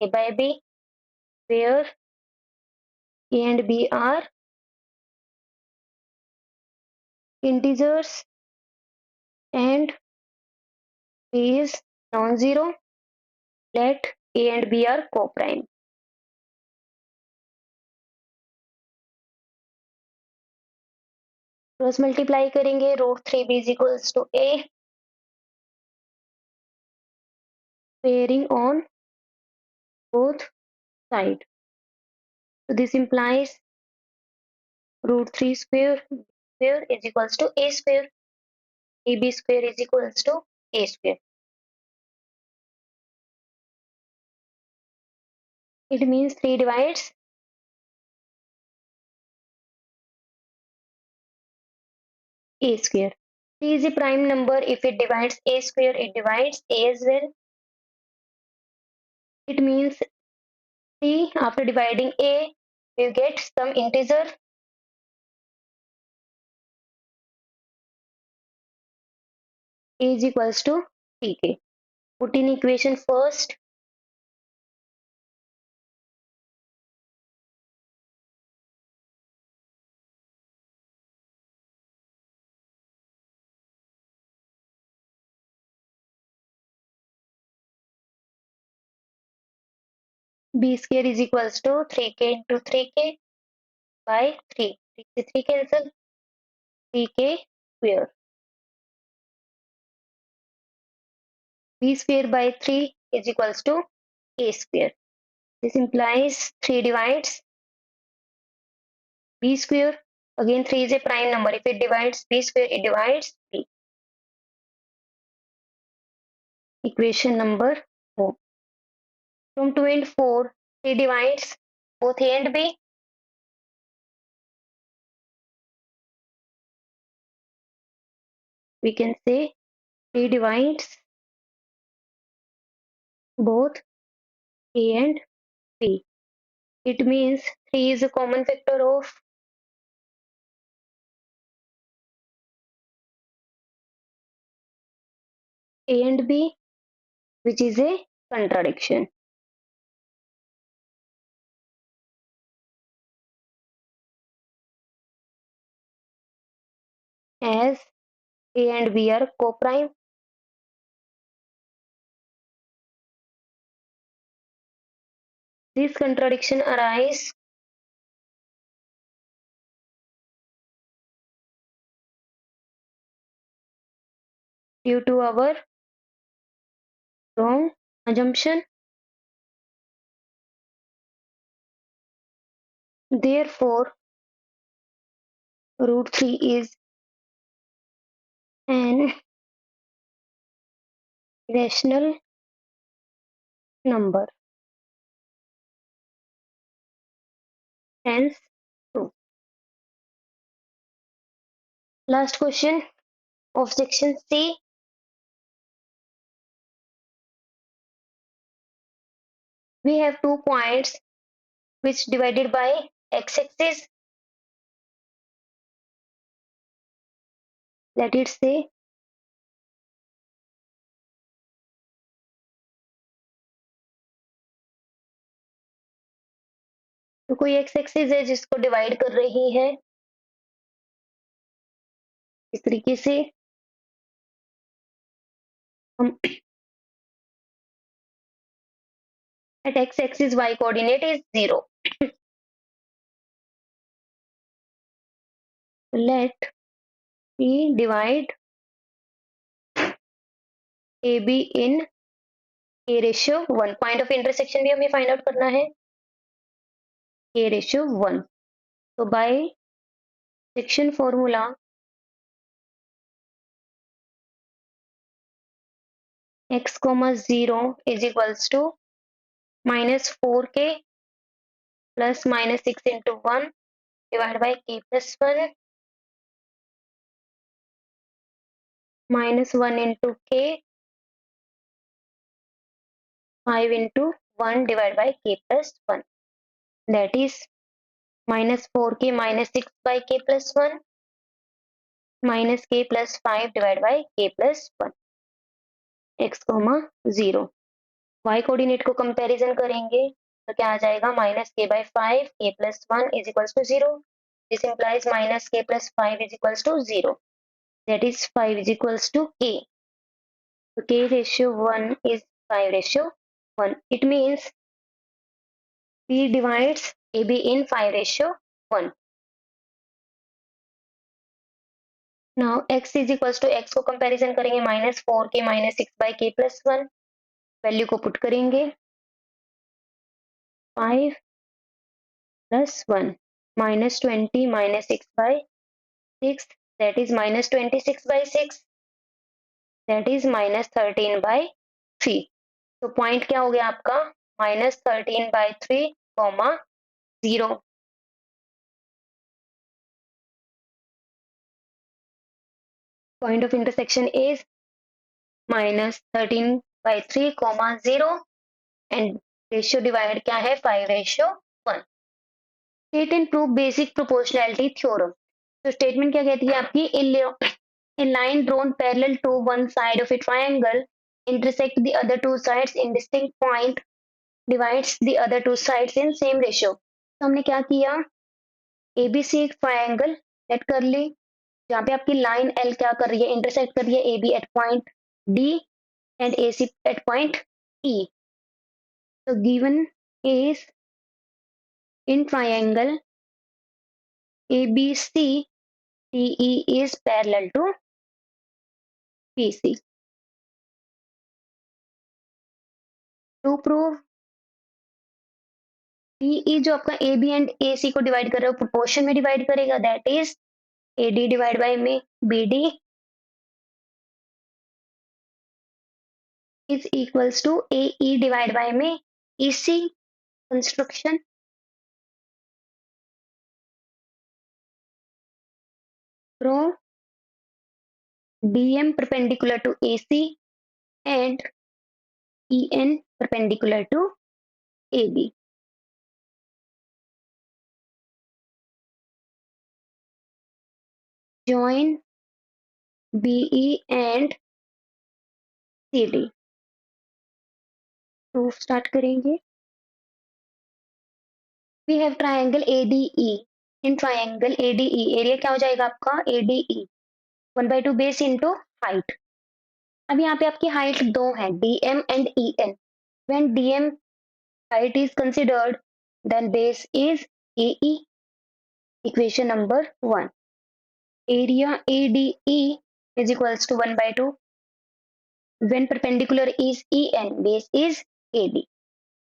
Speaker 1: a by b, where a and b are integers and b is non-zero. Let a and b are co-prime. Cross multiply करेंगे, root 3b is equals to a, pairing on both sides. So this implies root 3 square is equals to a square, ab square is equals to a square. It means 3 divides a square. 3 is a prime number. If it divides a square, it divides a as well. It means 3 after dividing a, you get some integer. A is equals to tk. Put in equation first. B square is equals to 3k into 3k by 3. 3 cancel, 3k square. B square by 3 is equals to a square. This implies 3 divides b square. Again, 3 is a prime number. If it divides b square, it divides b. Equation number 4. From 2 and 4, 3 divides both a and b. We can say 3 divides both a and b. It means 3 is a common factor of a and b, which is a contradiction. As a and b are co-prime, This contradiction arise due to our wrong assumption. Therefore, root 3 is an irrational number. Hence, true. Last question of section C. We have 2 points which divided by x-axis. Let it say तो कोई एक्स एक्सिस है जिसको डिवाइड कर रही है इस तरीके से हम at x axis y coordinate is 0. Let P divide AB in A ratio 1. Point of intersection भी हमें find out करना है A ratio 1. So by section formula x comma 0 is equals to minus 4k plus minus 6 into 1 divided by k plus 1 minus 1 into k 5 into 1 divided by k plus 1. That is minus 4k minus 6 by k plus 1 minus k plus 5 divided by k plus 1. x comma 0. y coordinate को कंपैरिजन करेंगे तो क्या आ जाएगा माइनस के by 5 k plus 1 is equals to 0. This implies minus k plus 5 is equals to 0. That is 5 is equals to k. So k ratio 1 is 5 ratio 1. It means P divides AB in 5 ratio 1. Now x is equals to x को कंपैरिजन करेंगे minus 4k minus 6 by k plus 1. Value को पुट करेंगे 5 plus 1 minus 20 minus 6 by 6 that is minus 26 by 6 that is minus 13 by 3. तो पॉइंट क्या हो गया आपका minus 13 by 3 comma 0. Point of intersection is minus 13 by 3 comma 0 and ratio divided क्या है 5 ratio 1. State and prove basic proportionality theorem. तो स्टेटमेंट क्या कहती है आपकी a line drawn parallel to one side of a triangle intersect the other two sides in distinct point divides the other two sides in same ratio. तो हमने क्या किया ABC एक ट्रायंगल सेट कर ली जहाँ पे आपकी लाइन L क्या कर रही है इंटरसेक्ट कर रही है AB at point D and AC at point E. So given is in triangle ABC DE is parallel to BC. To prove DE जो आपका AB एंड AC को डिवाइड कर रहा है प्रोपोर्शन में डिवाइड करेगा that is AD divide by में BD is equals to AE divide by में EC. Construction draw DM perpendicular to AC and EN perpendicular to AB. Join BE and CD. Proof start करेंगे. We have triangle ADE. In triangle ADE area क्या हो जाएगा आपका ADE 1/2 बेस इंटू हाइट. अब यहाँ पे आपकी हाइट दो है DM and EN. When DM height is considered, then base is AE. Equation number 1. Area ADE is equals to 1 by 2. When perpendicular is EN, base is AD.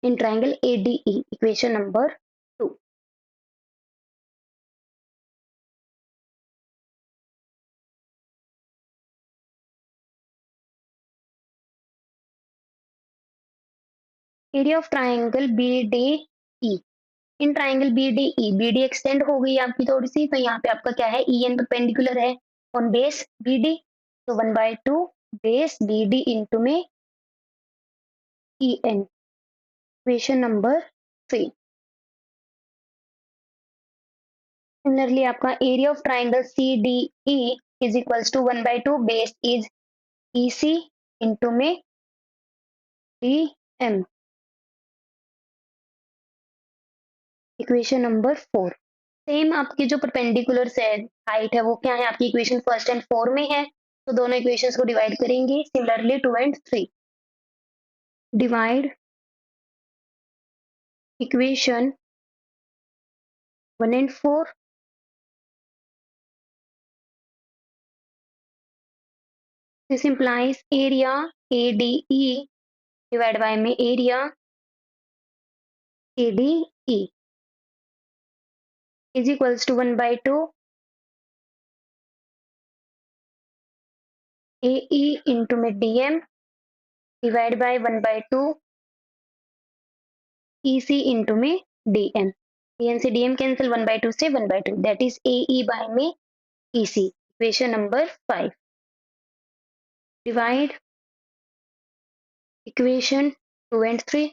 Speaker 1: In triangle ADE, equation number 2. Area of triangle BDE. In triangle B D E, B D extend हो गई आपकी थोड़ी सी, तो यहाँ पे आपका क्या है, ई एन परपेंडिकुलर है ऑन बेस बी डी, तो 1/2 बेस बी डी इंटू में E N. Equation number 3. Similarly आपका area of triangle C D E is equals to 1/2 base is E C into में D M. Equation number 4. Same आपकी जो परपेंडिकुलर से हाइट है वो क्या है, आपकी इक्वेशन फर्स्ट एंड 4 में है, तो दोनों इक्वेशंस को डिवाइड करेंगे. Similarly 2 and 3. Divide equation 1 and 4. This implies area ADE divided by में area ADE is equals to 1/2 AE into में DM divided by 1/2 EC into में DM. DN से DM cancel, 1/2 से 1/2, that is AE by में EC. Equation number 5. Divide equation 2 and 3.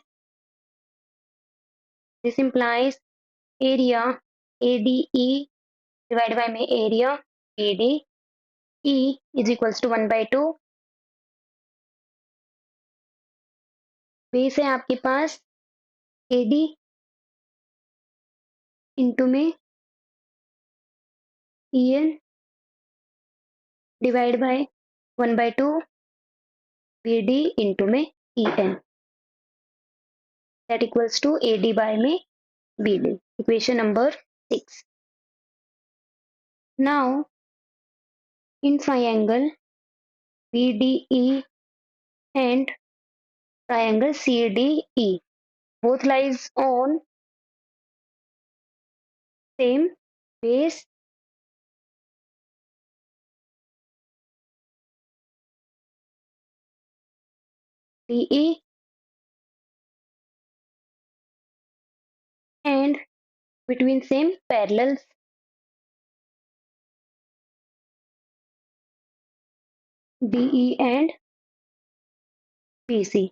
Speaker 1: This implies area ADE divided by में area ADE is equals to 1/2. Base है आपके पास AD इंटू में EN divide by 1/2 BD into में EN, that equals to AD by में BD. Equation number 6. Now in triangle BDE and triangle CDE, both lies on same base DE and between same parallels BE and BC.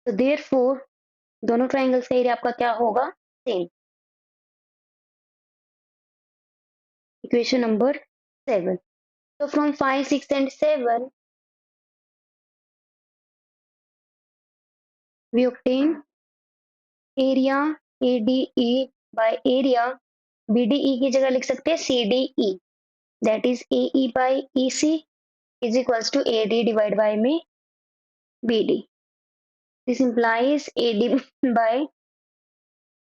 Speaker 1: So therefore दोनों ट्राइंगल्स का एरिया आपका क्या होगा, same. Equation number 7. So from 5, 6 and 7 we obtain area ADE by area BDE की जगह लिख सकते हैं CDE, that is AE by EC is equals to AD divided by में BD. This implies AD by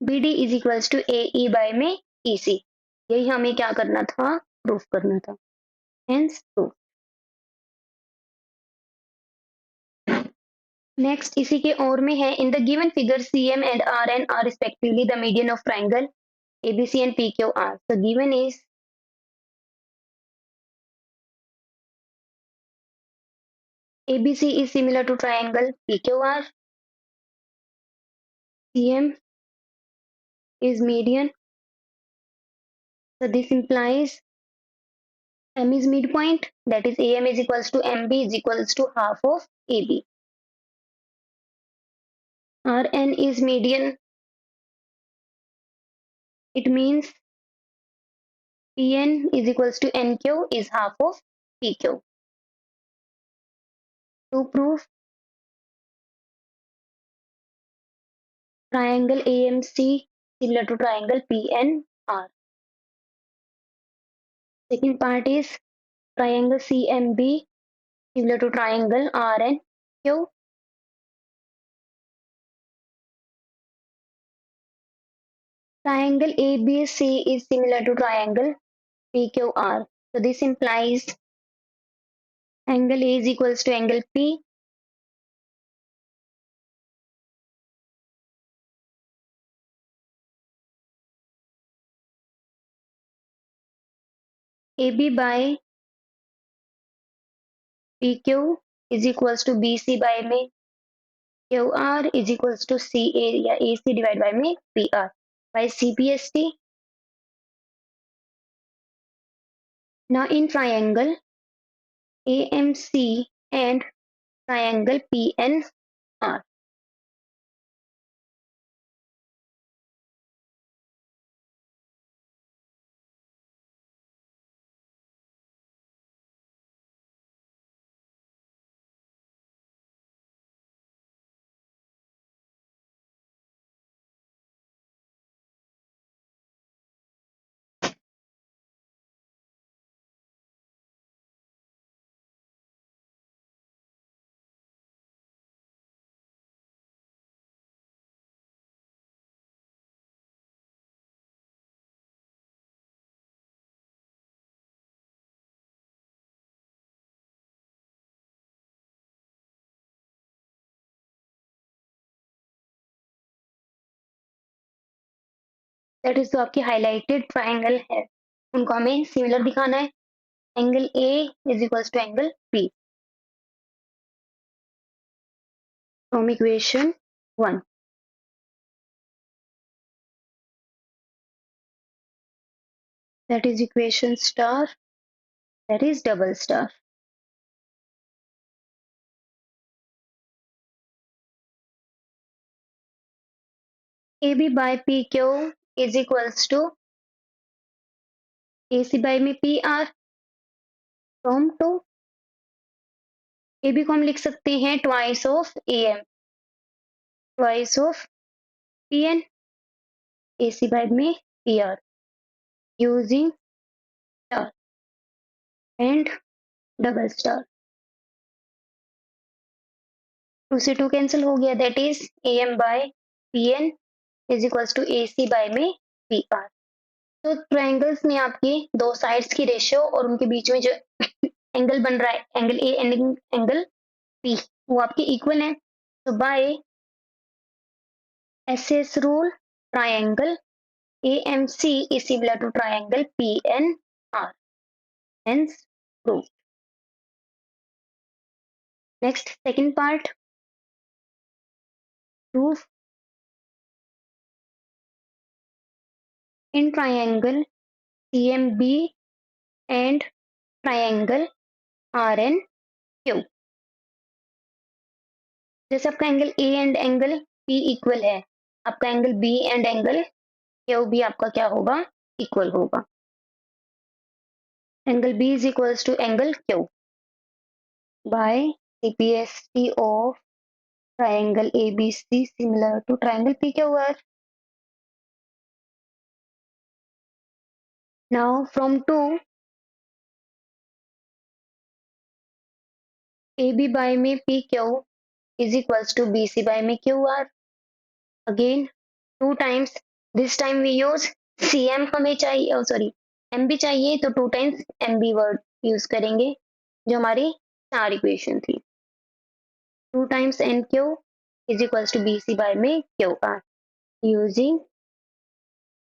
Speaker 1: BD is equals to AE by में EC. यही हमें क्या करना था, प्रूफ करना था. Hence proof. नेक्स्ट इसी के और में है, in the given figure CM and RN are respectively the median of triangle ABC and PQR. So given is ABC is similar to triangle PQR. CM is median. So this implies M is midpoint, that is AM is equals to MB is equals to half of AB. RN is median. It means PN is equals to NQ is half of PQ. To prove triangle AMC similar to triangle PNR. Second part is triangle CMB similar to triangle RNQ. Triangle ABC is similar to triangle PQR. So this implies angle A is equals to angle P. AB by PQ is equals to BC by में QR is equals to CA या AC divided by में PR by CPST. Now in triangle AMC and triangle PNR. That is जो आपकी highlighted triangle है उनको हमें similar दिखाना है. Angle A is equals to angle P from equation 1. That is equation star, that is double star. AB by PQ is equals to AC by में PR from 2. AB को हम लिख सकते हैं twice of AM, twice of PN, AC by में PR using star and double star. 2 से 2 कैंसिल हो गया, that is AM by PN is equals to AC by में PR. तो ट्रायंगल्स में आपके दो साइड्स की रेशियो और उनके बीच में जो एंगल बन रहा है angle A and angle P वो आपके इक्वल है. तो by SS rule triangle AMC is similar to triangle PNR. Hence proved. Next, second part. Proof in triangle CMB and triangle RNQ. जैसे आपका angle A and angle P equal है, आपका angle B and angle Q भी आपका क्या होगा, इक्वल होगा. Angle B is equals to angle Q by CPST of triangle ABC similar to triangle PQR. Now from 2 AB by में PQ is equals to BC by में QR. Again 2 times, this time we use CM हमें चाहिए, oh sorry MB चाहिए तो 2 times MB वर्ड यूज करेंगे जो हमारी स्टार इक्वेशन थी. 2 times NQ is equals to BC by में QR using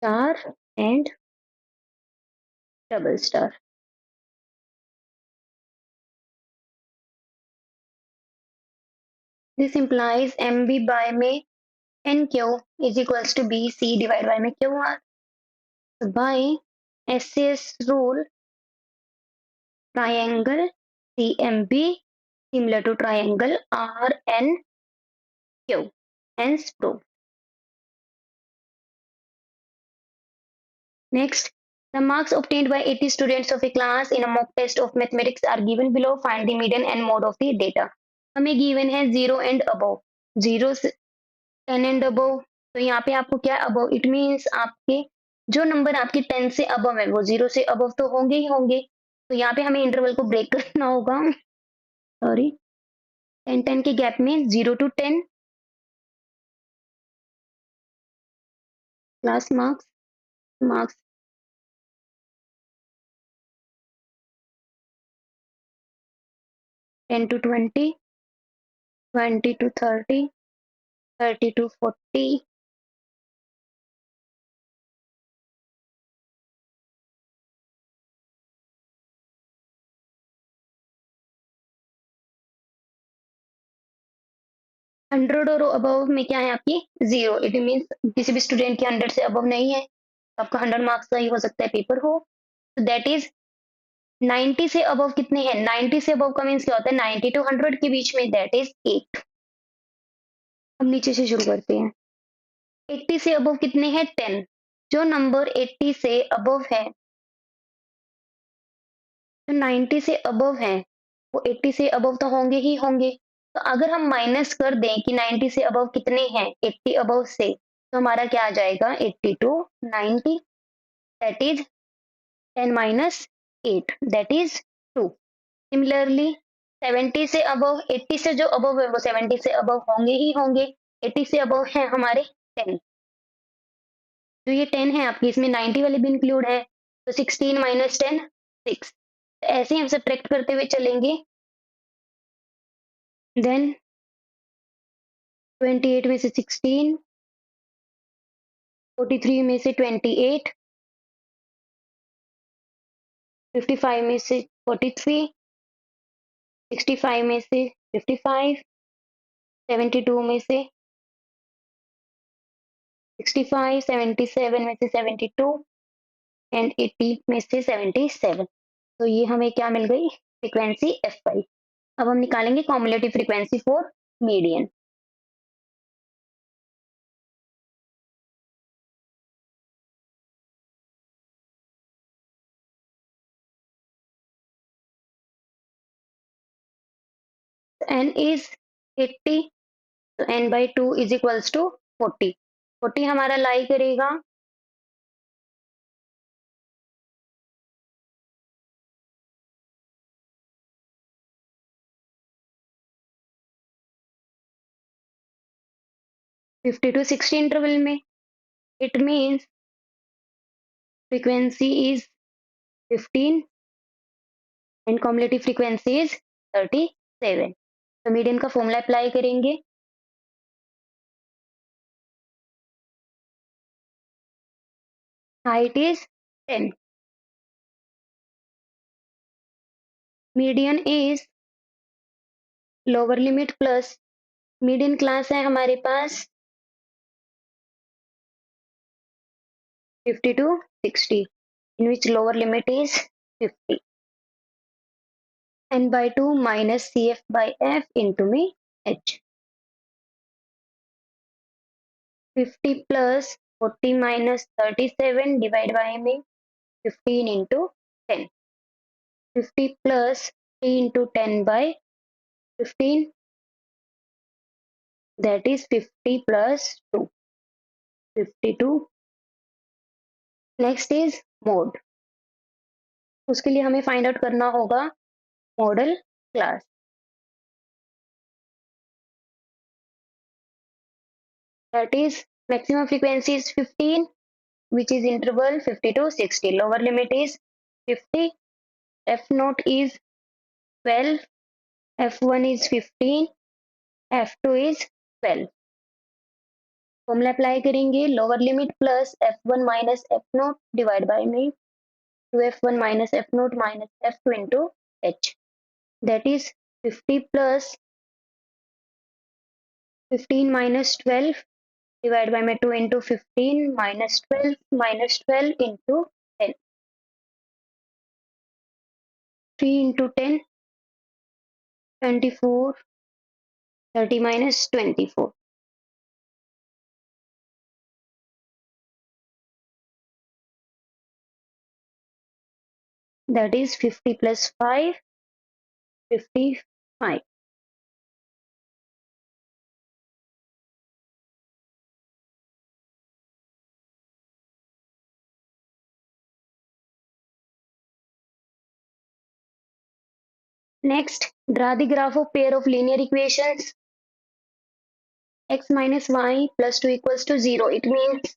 Speaker 1: star and double star. This implies MB by में NQ is equals to BC divided by में QR. So by SCS rule, triangle CMB similar to triangle RNQ. Hence proved. Next, the marks obtained by 80 students of a class in a mock test of mathematics are given below. Find the median and mode of the data. हमें given है 0 and above, 0 से 10 and above. तो यहाँ पे आपको क्या above, it means आपके जो नंबर आपके 10 से above है वो 0 से above तो होंगे ही होंगे. तो यहाँ पे हमें इंटरवल को ब्रेक करना होगा. सॉरी 10 के गैप में 0 to 10 class marks, marks 10 to 20, 20 to 30, 30 to 40, 100 और अबव में क्या है आपकी? 0। इट मीन्स किसी भी स्टूडेंट के 100 से अबव नहीं है, आपका 100 मार्क्स का ही हो सकता है पेपर हो। तो दैट इज 90 से अबव कितने हैं? 90 से अबव का मीन्स क्या होता है? 90 टू 100 के बीच में, दैट इज 8। हम नीचे से शुरू करते हैं। 80 से अबव कितने हैं? 10। जो नंबर 80 से अबव है, जो 90 से अबव है, वो 80 से अबव तो होंगे ही होंगे। तो अगर हम माइनस कर दें कि 90 से अबव कितने हैं 80 अबव से, तो हमारा क्या आ जाएगा? 80 to 90, that is 10 minus 8, that is 2। Similarly 70 से अबव, 80 से जो अबव है वो 70 से अबव होंगे ही होंगे। 80 से अबव है हमारे 10, जो ये 10 है आपकी, इसमें 90 वाले भी इंक्लूड है, तो 16 माइनस 10, 6। ऐसे ही हम सब्ट्रैक्ट करते हुए चलेंगे। देन 28 में से 16, 43 में से 28, 55 में से 43, 65 में से 55, 72 में से 65, 77 में से 72 एंड 80 में से 77। तो ये हमें क्या मिल गई? Frequency F5। अब हम निकालेंगे cumulative frequency for median. n is 80, तो n by 2 is equals to 40। 40 हमारा लाई करेगा 50 to 60 इंटरवल में। It means frequency is 15 and cumulative frequency is 37। तो मीडियन का फॉर्मूला अप्लाई करेंगे। Height is 10, median is lower limit plus median class है हमारे पास 50 to 60, in which lower limit is 50, n by 2 minus cf by f into me h। 50 plus 40 minus 37 divided by me 15 into 10। 50 plus 3 into 10 by 15, that is 50 plus 2, 52। Next is mode. उसके लिए हमें फाइंड आउट करना होगा model class. That is maximum frequency is 15, which is interval 50 to 60, lower limit is 50, f naught is 12, f1 is 15, f2 is 12। Formula apply करेंगे lower limit plus f1 minus f note divide by में 2f1 minus f naught minus f2 into h, that is 50 plus 15 minus 12 divided by 2 into 15 minus 12 minus 12 into 10, 3 into 10, 24, 30 minus 24, that is 50 plus 5, 55। Next, draw the graph of pair of linear equations x minus y plus 2 equals to 0। It means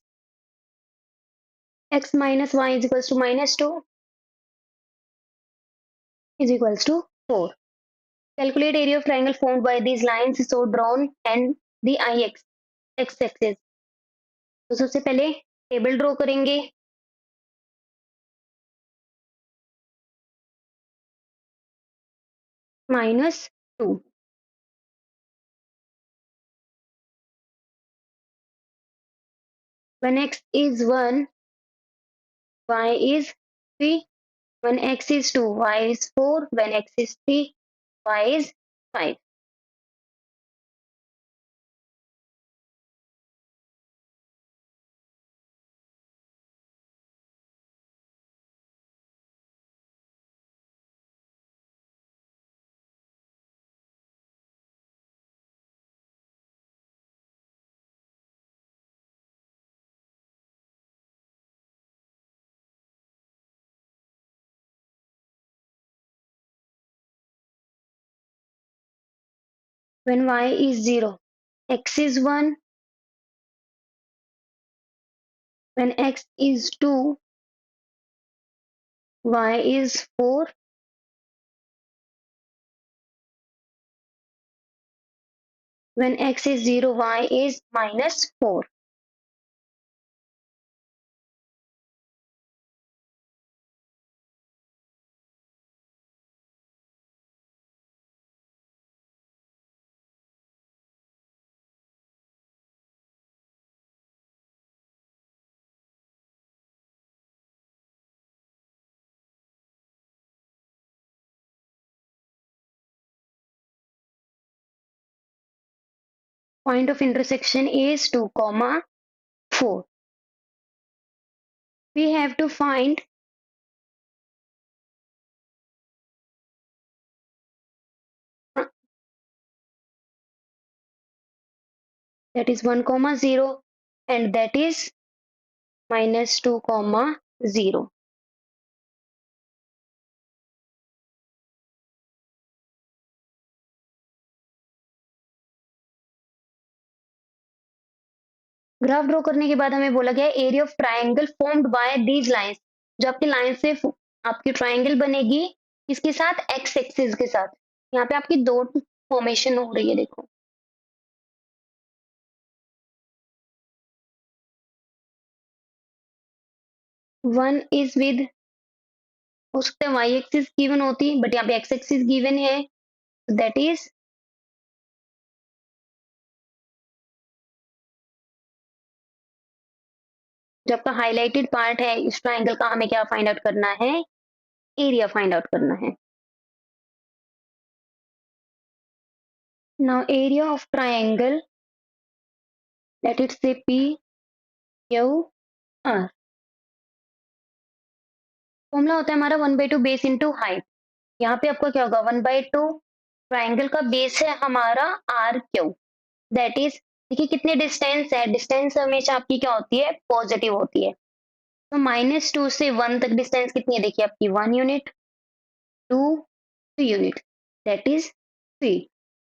Speaker 1: x minus y is equals to minus 2 is equals to 4. Calculate area of triangle formed by these lines so drawn and the x axis. तो सबसे पहले टेबल ड्रॉ करेंगे. minus 2. When x is 1, y is 3. When x is 2, y is 4. When x is 3, y is 5. When y is 0, x is 1. When x is 2, y is 4. When x is 0, y is minus 4. Point of intersection is 2, 4. We have to find that is 1, 0 and that is minus 2, 0. Graph draw करने के बाद हमें बोला गया area of triangle formed by these lines. जो आपकी लाइन से आपकी ट्राइंगल बनेगी इसके साथ एक्स एक्सिस के साथ. यहाँ पे आपकी दो फॉर्मेशन हो रही है देखो. वन इज विद हो सकता है वाई एक्सिस गिवन होती बट यहाँ पे एक्स एक्सिस गिवन है. दैट इज जो आपका हाईलाइटेड पार्ट है इस ट्राइंगल का हमें क्या फाइंड आउट करना है. एरिया फाइंड आउट करना है. Now area of triangle late it से पी क्यू आर. फॉर्मूला होता है हमारा 1/2 बेस इंटू हाइट. यहाँ पे आपका क्या होगा 1/2 ट्राइंगल का बेस है हमारा आर क्यू. दैट इज देखिए कितने डिस्टेंस है. डिस्टेंस हमेशा आपकी क्या होती है पॉजिटिव होती है. तो -2 से 1 तक डिस्टेंस कितनी है देखिए आपकी 1 unit 2 unit that is 3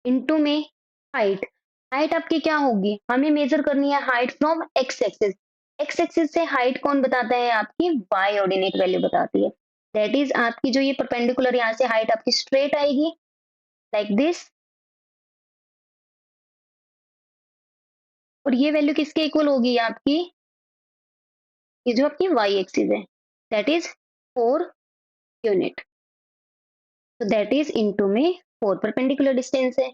Speaker 1: into में हाइट. हाइट आपकी क्या होगी हमें मेजर करनी है height from x axis. X axis से हाइट कौन बताता है आपकी वाई ऑर्डिनेट वैल्यू बताती है. दैट इज आपकी जो ये परपेंडिकुलर यहाँ से हाइट आपकी स्ट्रेट आएगी लाइक दिस. और ये वैल्यू किसके इक्वल होगी आपकी ये जो आपकी वाई एक्सिस है दैट इज 4 यूनिट. तो दैट इज इनटू में 4 परपेंडिकुलर डिस्टेंस है.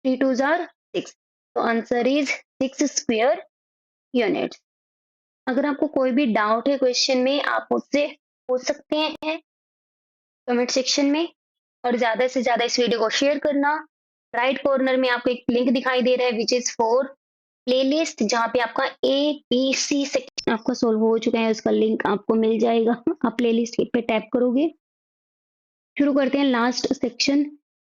Speaker 1: 3 2s are 6. तो आंसर इज 6 स्क्वायर यूनिट्स. अगर आपको कोई भी डाउट है क्वेश्चन में आप मुझसे पूछ सकते हैं कमेंट सेक्शन में. और ज्यादा से ज्यादा इस वीडियो को शेयर करना. राइट कॉर्नर में आपको एक लिंक दिखाई दे रहा है विच इज फॉर प्लेलिस्ट जहाँ पे आपका ABC सेक्शन आपका सोल्व हो चुका है. उसका लिंक आपको मिल जाएगा. आप प्लेलिस्ट पे टैप करोगे. शुरू करते हैं लास्ट सेक्शन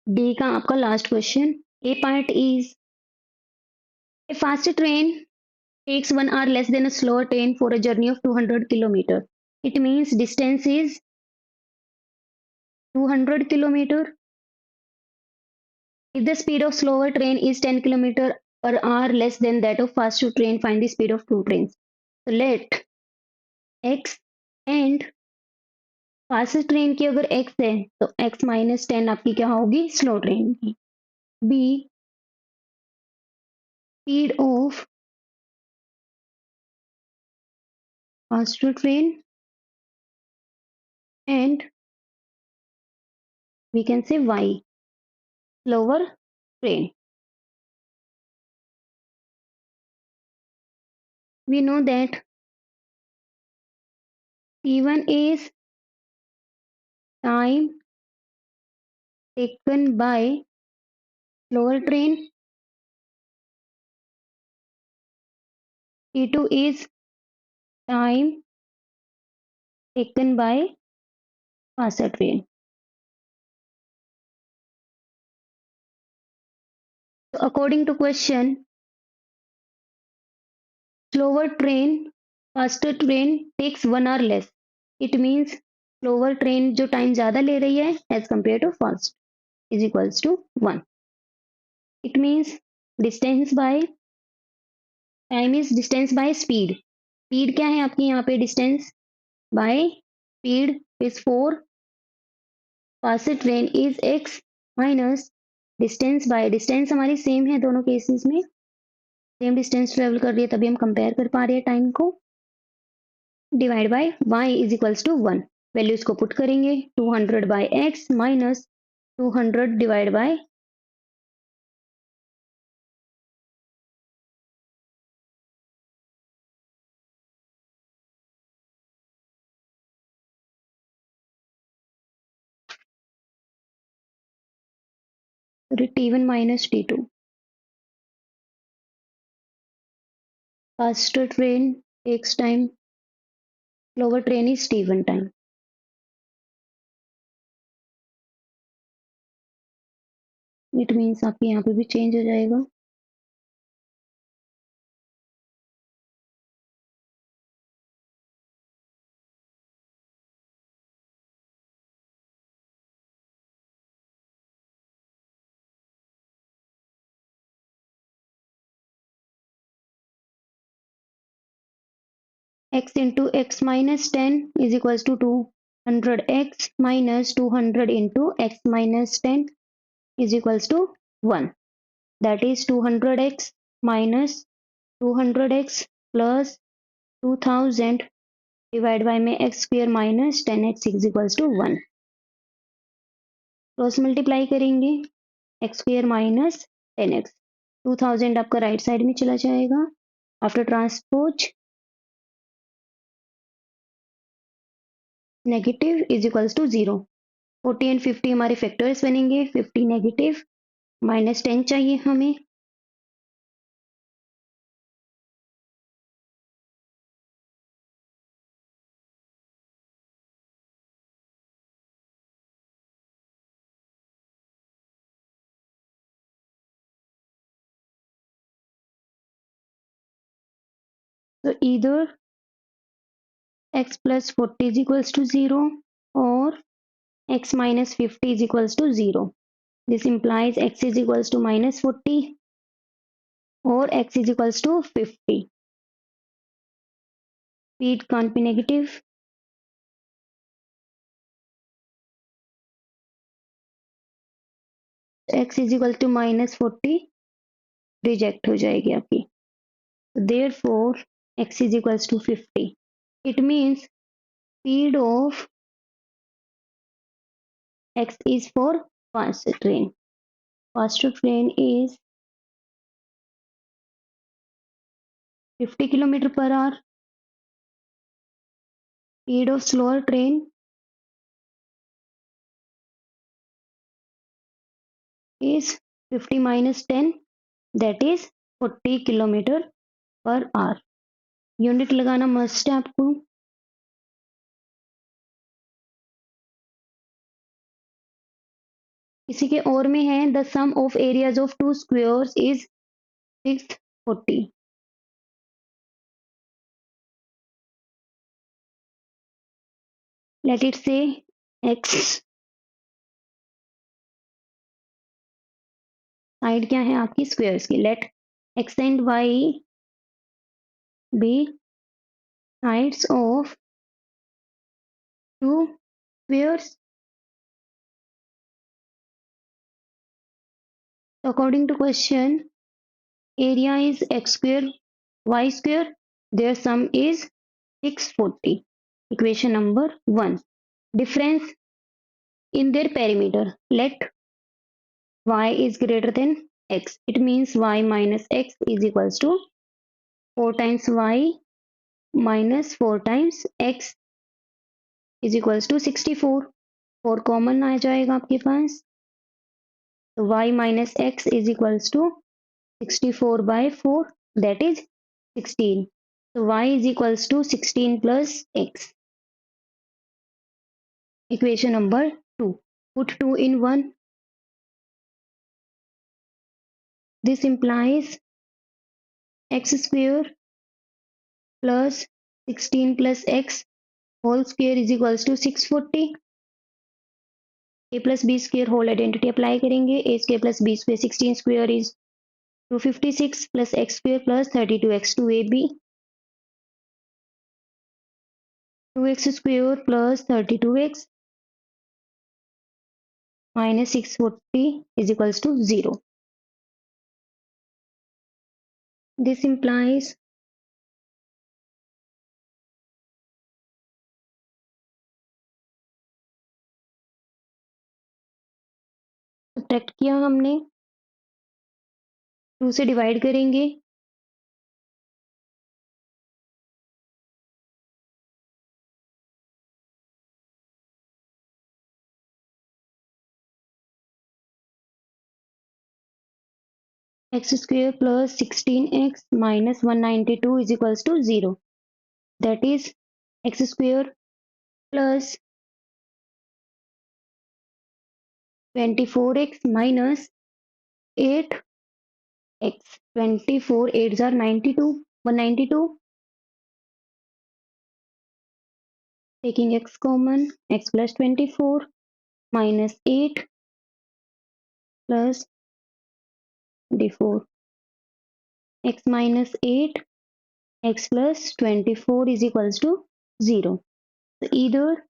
Speaker 1: डी का आपका last question. A part is a fast train takes 1 hour less than a slower train for a journey of 200 kilometer. It means distance is 200 kilometer. If the speed of slower train is 10 kilometer per hour less than that of faster train, find the speed of two trains. So let x and fastest train की अगर एक्स है तो एक्स माइनस 10 आपकी क्या होगी, स्लो ट्रेन की। B speed of faster train and we can say y slower train. We know that T1 is time taken by slower train, T2 is time taken by faster train. So according to question, slower train, faster train takes 1 hour less. It means slower train जो time ज़्यादा ले रही है as compared to fast is equals to 1. It means distance by time is distance by speed. Speed क्या है आपकी यहाँ पे distance by speed is 4. Faster train is x minus distance by distance हमारी सेम है दोनों केसेस में, सेम डिस्टेंस ट्रेवल कर रही है तभी हम कंपेयर कर पा रहे हैं टाइम को। Divide by y is equals to 1, values को पुट करेंगे 200 by x minus 200 divide by t1 minus t2. Faster train takes time, slower train is t1 time. It means आपके यहाँ पे भी चेंज हो जाएगा। x into x minus 10 is equals to 200x minus 200 into x minus 10 is equals to 1. That is 200x minus 200x plus 2000 divided by में x square minus 10x is equals to 1. Cross multiply करेंगे x square minus 10x, 2000 आपका राइट साइड में चला जाएगा after transpose negative is equals to 0. 40 and 50 हमारे फैक्टर्स बनेंगे, 50 नेगेटिव माइनस 10 चाहिए हमें, so either x plus 40 is equals to 0 or x minus 50 is equals to 0. This implies x is equals to minus 40 or x is equals to 50. Speed can't be negative. X is equal to minus 40 reject हो जाएगी आपकी, therefore x is equals to 50. It means speed of x is for faster train. Faster train is 50 km per hour. Speed of slower train is 50 minus 10, that is 40 km per hour. Unit लगाना मस्ट है आपको। इसी के और में है the sum of areas of two squares is 640. Let it say x side क्या है आपकी स्क्वायर्स की, let x and y be sides of two squares. According to question, area is x square, y square. Their sum is 640. Equation number 1. Difference in their perimeter. Let y is greater than x. It means y minus x is equals to 4 times y minus 4 times x is equals to 64. 4 common आ जाएगा आपके पास, तो y minus x is equals to 64 by 4, that is 16. So y is equals to 16 plus x. Equation number 2. Put 2 in 1. This implies x square plus 16 plus x whole square is equals to 640. A plus b square whole identity apply करेंगे. A square plus b square 16 square is 256 plus x square plus 32x 2ab. 2x square plus 32x minus 640 is equals to 0. This implies subtract किया हमने, 2 से डिवाइड करेंगे, x square plus 16x minus 192 is equals to 0. That is x square plus 24x minus 8x. 24 8s are 92, 192. Taking x common, x plus 24 minus 8 plus 24. X minus 8, x plus 24 is equals to 0. So either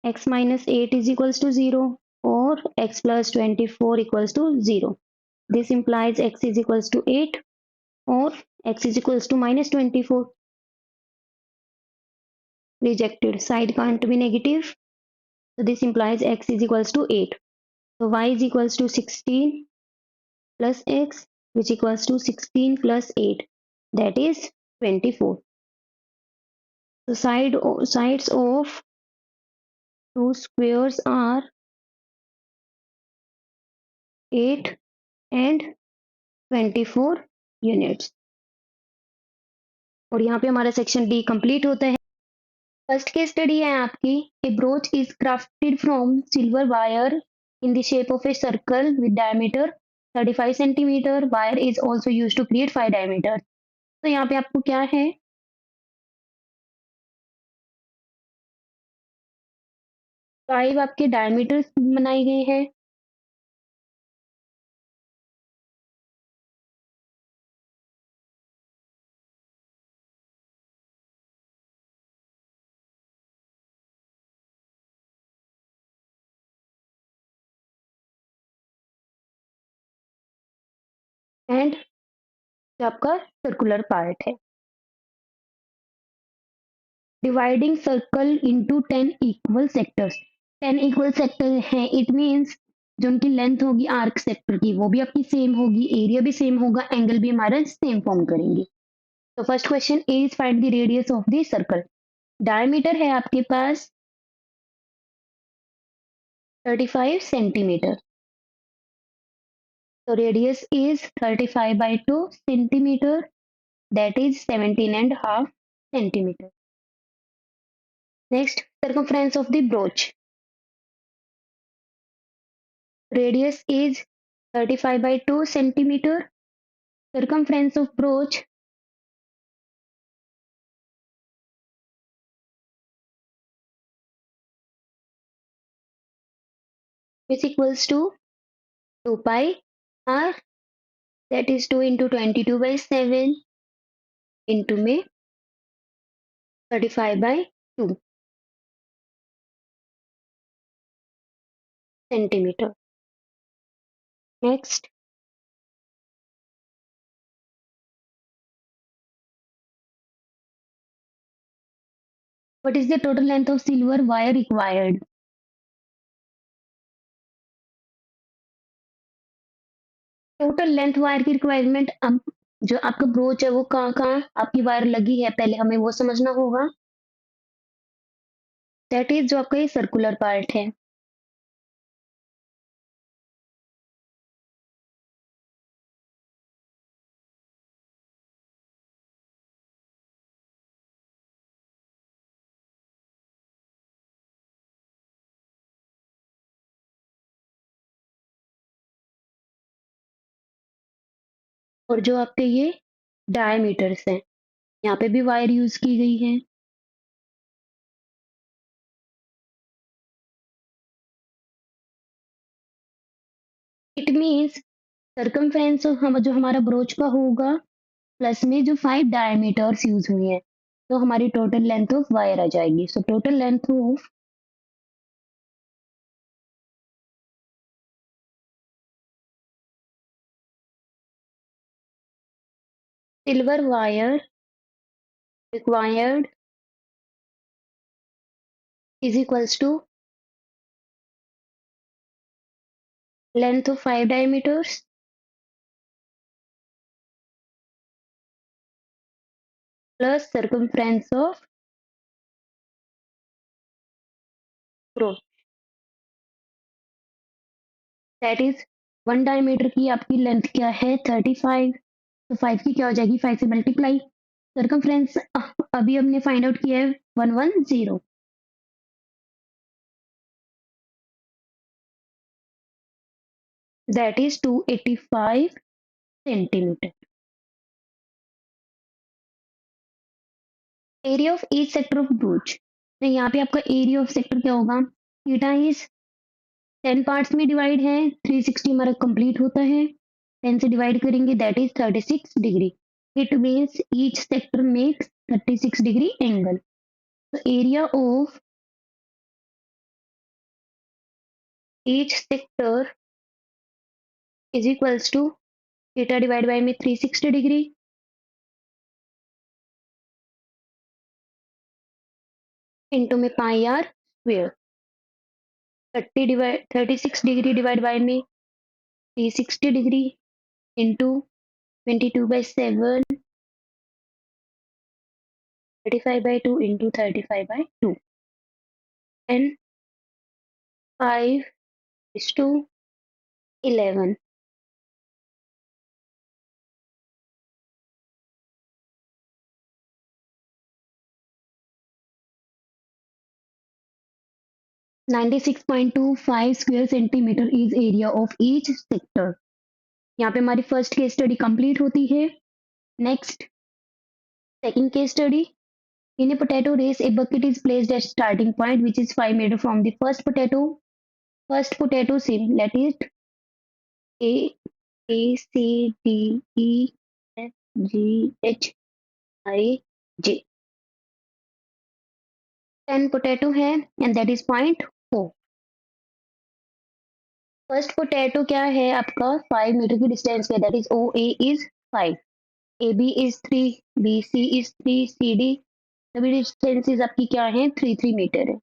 Speaker 1: x minus 8 is equals to 0 or x plus 24 equals to 0. This implies x is equals to 8 or x is equals to minus 24. Rejected. Side can't be negative. So this implies x is equals to 8. So y is equals to 16 plus x, which equals to 16 plus 8. That is 24. The sides of two squares are 8 and 24 units. और यहाँ पे हमारा सेक्शन डी कंप्लीट होता है. फर्स्ट केस स्टडी है आपकी. A brooch is crafted from silver wire in the shape of a circle with diameter 35 centimetre. Wire is also use to create 5 diameter. तो यहाँ पे आपको क्या है, 5 आपके डायमीटर बनाए गए हैं. एंड आपका सर्कुलर पार्ट है. Dividing circle into 10 equal sectors. 10 equal sector हैं. इट मींस जो उनकी लेंथ होगी आर्क सेक्टर की वो भी आपकी सेम होगी, एरिया भी सेम होगा, एंगल भी हमारा सेम फॉर्म करेंगे. तो first question is find the radius of the circle. Diameter है आपके पास 35 सेंटीमीटर. तो radius is 35 by 2 centimetre, that is 17.5 centimeter. Next, circumference of the brooch. Radius is 35 by 2 centimeter. Circumference of brooch is equals to 2 pi r, that is 2 into 22 by 7 into में 35 by 2. centimeter. Next, what is the total length of silver wire required? Total length wire की रिक्वायरमेंट अब जो आपका ब्रोच है वो कहाँ कहाँ आपकी वायर लगी है पहले हमें वो समझना होगा। दैट इज जो आपका ये सर्कुलर पार्ट है। और जो आपके ये डायमीटर्स हैं यहाँ पे भी वायर यूज की गई है। इट मीन्स सरकमफ्रेंस हम जो हमारा ब्रोच का होगा प्लस में जो 5 डायमीटर्स यूज हुए हैं तो हमारी टोटल लेंथ ऑफ वायर आ जाएगी। So total length of silver wire required is equals to length of 5 diameters plus circumference of broach, that is 1 diameter की आपकी लेंथ क्या है 35। तो 5 की क्या हो जाएगी 5 से मल्टीप्लाई। सर्कमफ्रेंस अभी हमने फाइंड आउट किया है 110, that is 285 centimetre. Area of each sector of broach, तो यहाँ पे आपका एरिया ऑफ सेक्टर क्या होगा थीटा इज 10 पार्ट्स में डिवाइड है 360 हमारा कंप्लीट होता है 10 से डिवाइड करेंगे that is 36 degree. It means each sector makes 36 degree angle. तो area of each sector is equals to theta divide by में 360 डिग्री इंटू में pi R square. 36 degree divide by में 360 degree into 22/7 35/2 into 35/2 and 5:11। 96.25 square centimetre is area of each sector. यहाँ पे हमारी फर्स्ट केस स्टडी कंप्लीट होती है। Next second case study. In a potato race, a bucket is placed at starting point, which is 5 meters from the first potato. First potato sim, let it A, B, C, D, E, F, G, H, I, J. 10 potato है and that is point O. First potato क्या है आपका 5 मीटर की डिस्टेंस पे that is O A is 5, A B is 3, B C is 3, C D सभी डिस्टेंसेज आपकी क्या है 3 3 मीटर है।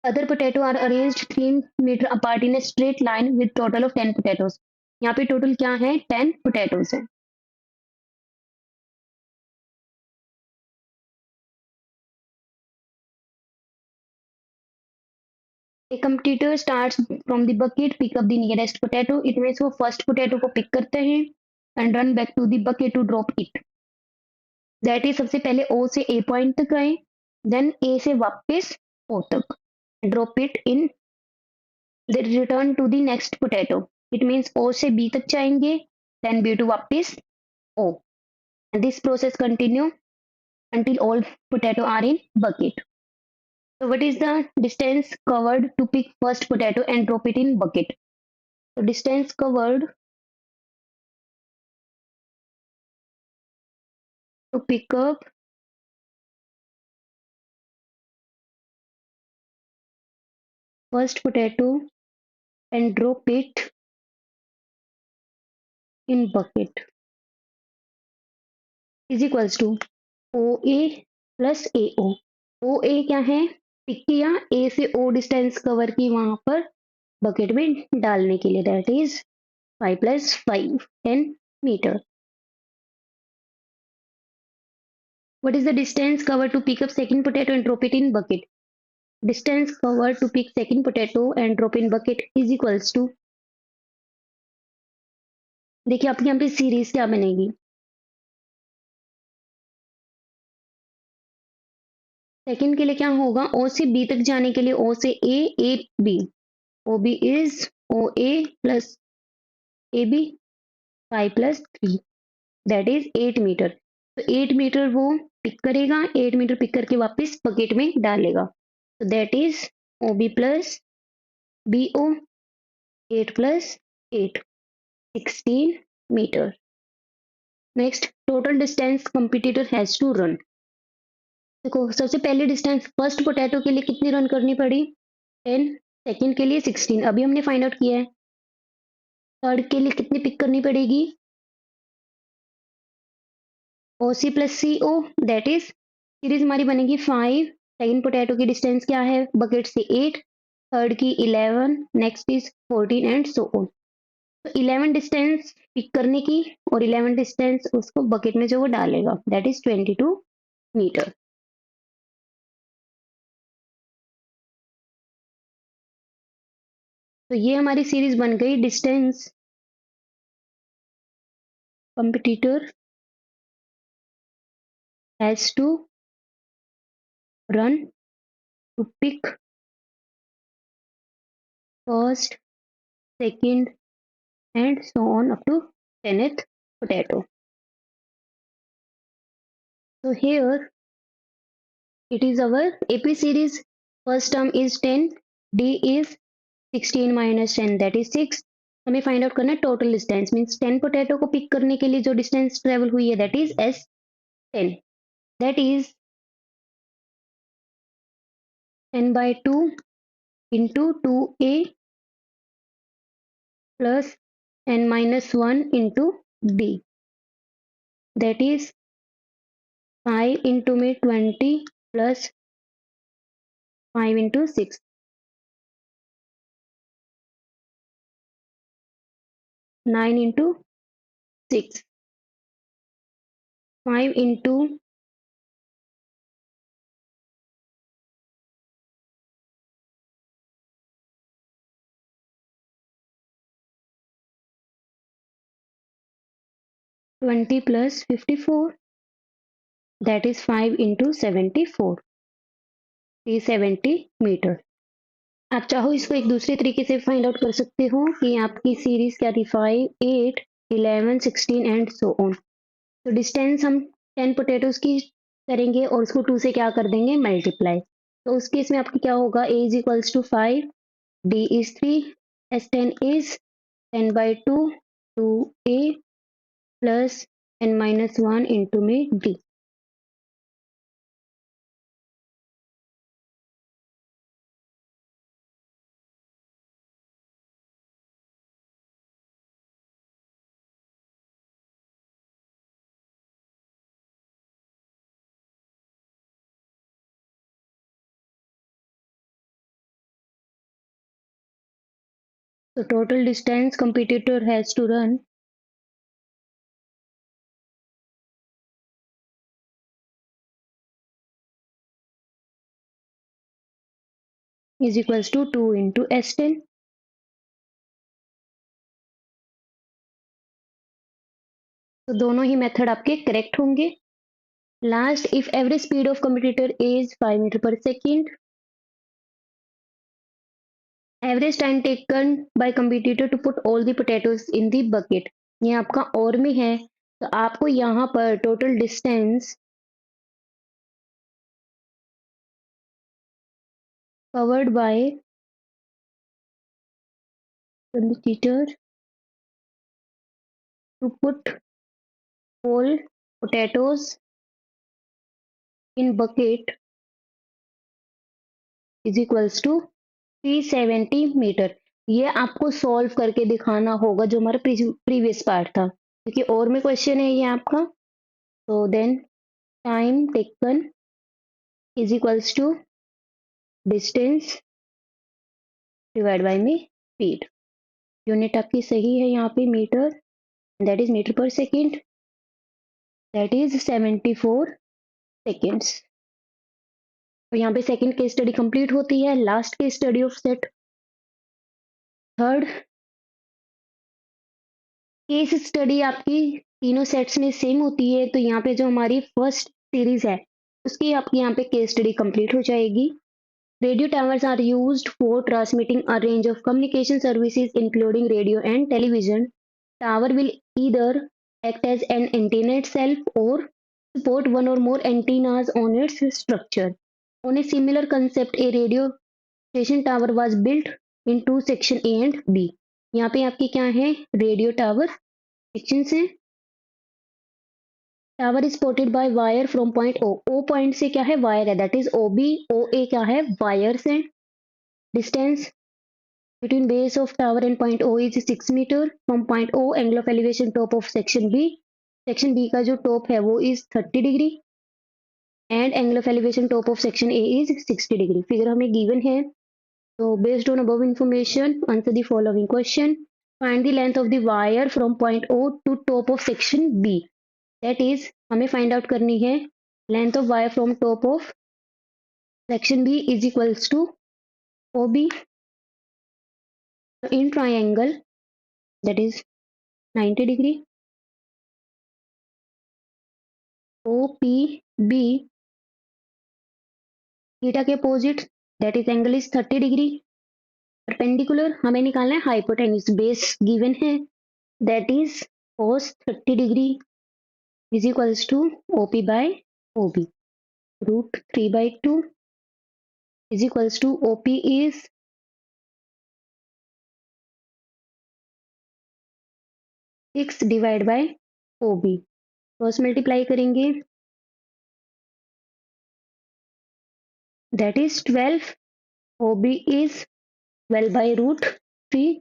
Speaker 1: Other potato are arranged 3 metre apart in a straight line with total of 10 potatoes. यहाँ पे टोटल क्या है 10 पोटैटोज है। A competitor starts from the bucket, pick up the nearest potato. It means वो फर्स्ट पोटैटो को पिक करते हैं and run back to the bucket to drop it. That is सबसे पहले ओ से ए पॉइंट तक आए देन ए से वापस ओ तक drop it in they return to the next potato. It means O से बी तक जाएंगे देन बी टू वापस O and this process continue until all potato are in bucket. So what is the distance covered to pick first potato and drop it in bucket? So distance covered to pick up first potato and drop it in bucket is equals to OA plus AO। OA क्या है? पिक किया, A से O डिस्टेंस कवर की वहां पर बकेट में डालने के लिए, that is 5 plus 5 10 meter। What is the distance covered to pick up second potato and drop it in bucket? Distance covered to pick second potato and drop in bucket is equals to, देखिए आपके यहाँ पे सीरीज क्या बनेगी? सेकंड के लिए क्या होगा? ओ से बी तक जाने के लिए ओ से A B, O B is O A plus A B 5 + 3 that is 8 metre. तो 8 मीटर वो पिक करेगा, 8 मीटर पिक करके वापस बकेट में डालेगा, तो that is O B plus B O 8 + 8 16 metre. Next, total distance competitor has to run. देखो सबसे पहले डिस्टेंस फर्स्ट पोटैटो के लिए कितनी रन करनी पड़ी? 10। सेकंड के लिए 16, अभी हमने फाइंड आउट किया है। थर्ड के लिए कितनी पिक करनी पड़ेगी? OC + CO that is, series हमारी बनेगी 5। सेकंड पोटैटो की डिस्टेंस क्या है बकेट से? 8। थर्ड की 11, next is 14 and so on. तो 11 डिस्टेंस पिक करने की और 11 डिस्टेंस उसको बकेट में जो वो डालेगा, दैट इज 22 मीटर। तो ये हमारी सीरीज बन गई, distance competitor has to run to pick first, second and so on up to 10th potato. So here it is our AP series. First term is 10, D is 16 minus 10 that is 6। हमें फाइंड आउट करना है टोटल डिस्टेंस, मीन्स 10 पोटैटो को पिक करने के लिए जो डिस्टेंस ट्रेवल हुई है that is S10, that is 10/2 into 2A plus n-1 into D, that is 5 into में 20 plus 5 into 6, 9 into 6, 5 into 20 plus 54, that is 5 into 74, 370 metre. आप चाहो इसको एक दूसरे तरीके से फाइंड आउट कर सकते हो कि आपकी सीरीज क्या थी, 5 8 11 16 एंड सो ऑन। तो डिस्टेंस हम 10 पोटैटोज की करेंगे और उसको 2 से क्या कर देंगे, मल्टीप्लाई। तो उस केस में आपकी क्या होगा, A is equals to 5, D is 3, S10 is 10/2 2A plus n-1 into में D। The total distance competitor has to run is equals to 2 into S10। तो दोनों ही मेथड आपके करेक्ट होंगे। Last, if average speed of computer is 5 metre per second, average time taken by computer to put all the potatoes in the bucket, ये आपका और में है। तो आपको यहाँ पर total distance covered by computer to put all potatoes in bucket is equals to 370 metre. ये आपको सॉल्व करके दिखाना होगा जो हमारा प्रीवियस पार्ट था, क्योंकि और में क्वेश्चन है ये आपका। तो then time taken is equals to distance divide by में स्पीड। यूनिट आपकी सही है यहाँ पे metre, that is metre per second, that is 74 seconds. तो यहाँ पे सेकेंड केस स्टडी कंप्लीट होती है। Last case study of set third. Case study आपकी तीनों सेट्स में सेम होती है, तो यहाँ पे जो हमारी फर्स्ट सीरीज है उसकी आपकी यहाँ पे केस स्टडी कंप्लीट हो जाएगी। Radio towers are used for transmitting a range of communication services including radio and television. Tower will either act as an antenna itself or support one or more antennas on its structure. On a similar concept, a radio station tower was built in two section A and B. यहाँ पे आपकी क्या है, रेडियो टावर सेक्शन है। Tower is supported by wire from point O. O point से क्या है, वायर है, that is O B. O A क्या है, वायर्स है। Distance between base of tower and point O is 6 meter. From point O, angle of elevation top of section B. Section B का जो top है वो is 30 degree and angle of elevation top of section A is 60 degree. Figure हमें given है। So based on above information, answer the following question. Find the length of the wire from point O to top of section B. That is हमें find out करनी है length of wire from top of section B is equals to OB. In triangle, that is 90 degree. OPB theta के opposite, that is angle is 30 degree. Perpendicular हमें निकालना है हाइपोटेन्यूज, बेस गिवन है that is cos 30 degree is equals to OP by OB। √3/2 is equals to OP is 6 divide by OB। Cross multiply करेंगे, दैट इज 12। OB इज 12 बाय √3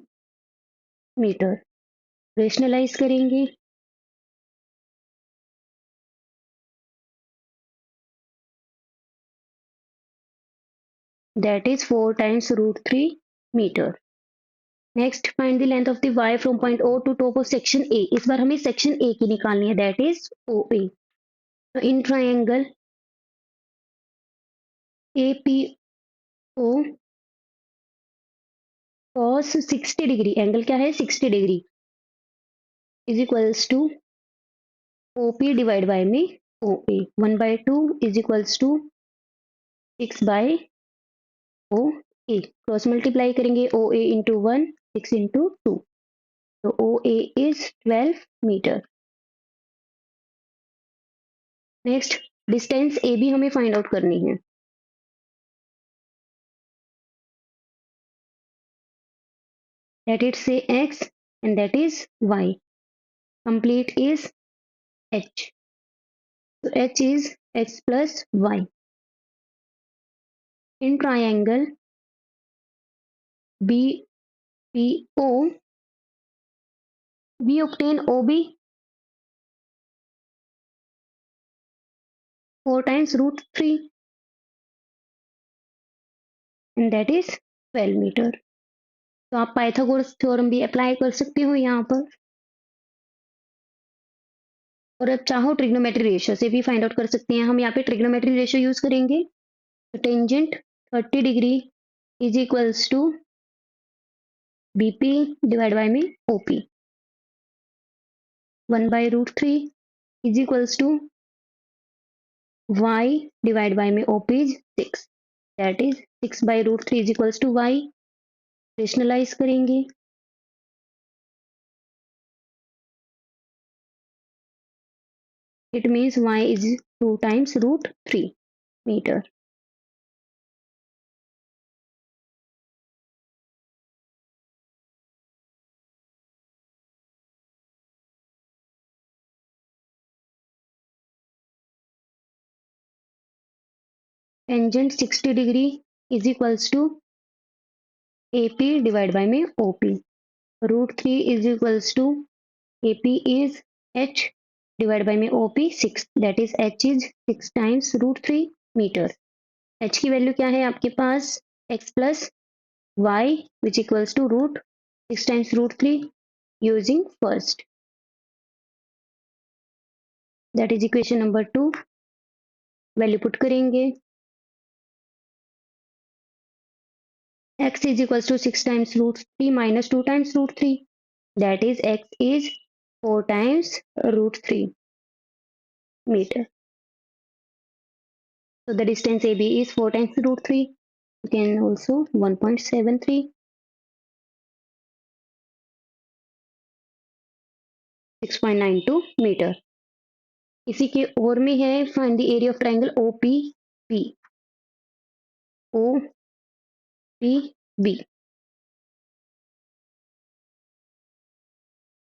Speaker 1: मीटर। रेशनलाइज करेंगे, that is 4 times √3 meter. Next, find the length of the wire from point O to top of section A. इस बार हमें section A की निकालनी है, that is OA. So in triangle APO cos 60 degree, angle क्या है 60 degree, is equals to OP divide by में OA। 1/2 is equals to 6 by OA। Cross multiply करेंगे, OA into 1, 6 into 2, तो OA is 12 metre. Next, distance AB हमें फाइंड आउट करनी है, that is say x and that is y. Complete is h. So h is x plus y. In triangle BPO, we obtain OB 4 times √3 and that is 12 metre. तो आप पाइथागोरस थ्योरम भी अप्लाई कर सकते हो यहाँ पर, और अब चाहो ट्रिग्नोमेट्री रेशियो से भी फाइंड आउट कर सकते हैं। हम यहाँ पे ट्रिग्नोमेट्री रेशियो यूज करेंगे। तो tangent 30 degree is equals to BP divide by में OP। 1/√3 is equals to y divided by में OP is 6, that is 6 by √3 is equals to y। Rationalise करेंगे, it means y is 2 times √3 meter। Tangent 60 degree is equals to AP divided by में OP. √3 is equals to AP is H divided by में OP 6. That is H is 6 times √3 meter. H की वैल्यू क्या है आपके पास? X plus Y which equals to √6 times √3 using first. That is equation number 2. Value put करेंगे. X is equals to 6 times √3 minus 2 times √3. That is X is 4 times √3 meter. So the distance AB is 4 times √3. You can also 1.73. 6.92 meter. इसी के और में है find the area of triangle OPB. OPB.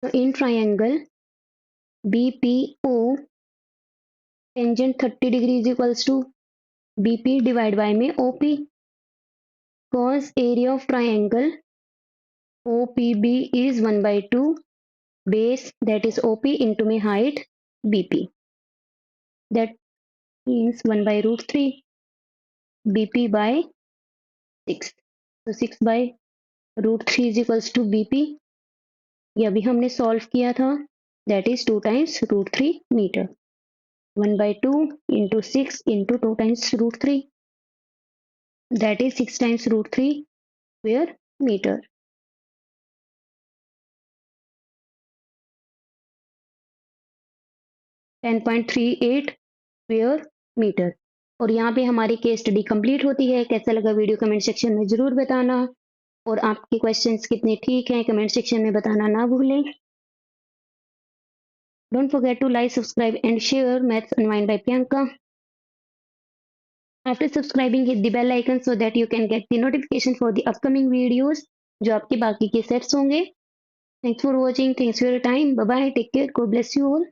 Speaker 1: So in triangle BPO, tangent 30 degree is equals to BP divided by में OP. Cos area of triangle OPB is 1/2 base, that is OP, into my height BP. That means 1/√3 BP by 6. So 6 by √3 is equals to BP. ये अभी हमने सॉल्व किया था. That is 2 times √3 meter. 1/2 into 6 into 2 times √3. That is 6 times √3 square meter. (10.38 square meter. और यहाँ पे हमारी केस स्टडी कंप्लीट होती है. कैसा लगा वीडियो कमेंट सेक्शन में जरूर बताना, और आपके क्वेश्चंस कितने ठीक हैं कमेंट सेक्शन में बताना ना भूलें. Don't forget to like, subscribe and share maths unwind by Priyanka. After subscribing, hit the bell icon so that you can get the notification for the upcoming videos जो आपके बाकी के सेट्स होंगे. Thanks for watching. Thanks for your time. Bye bye. Take care. God bless you all.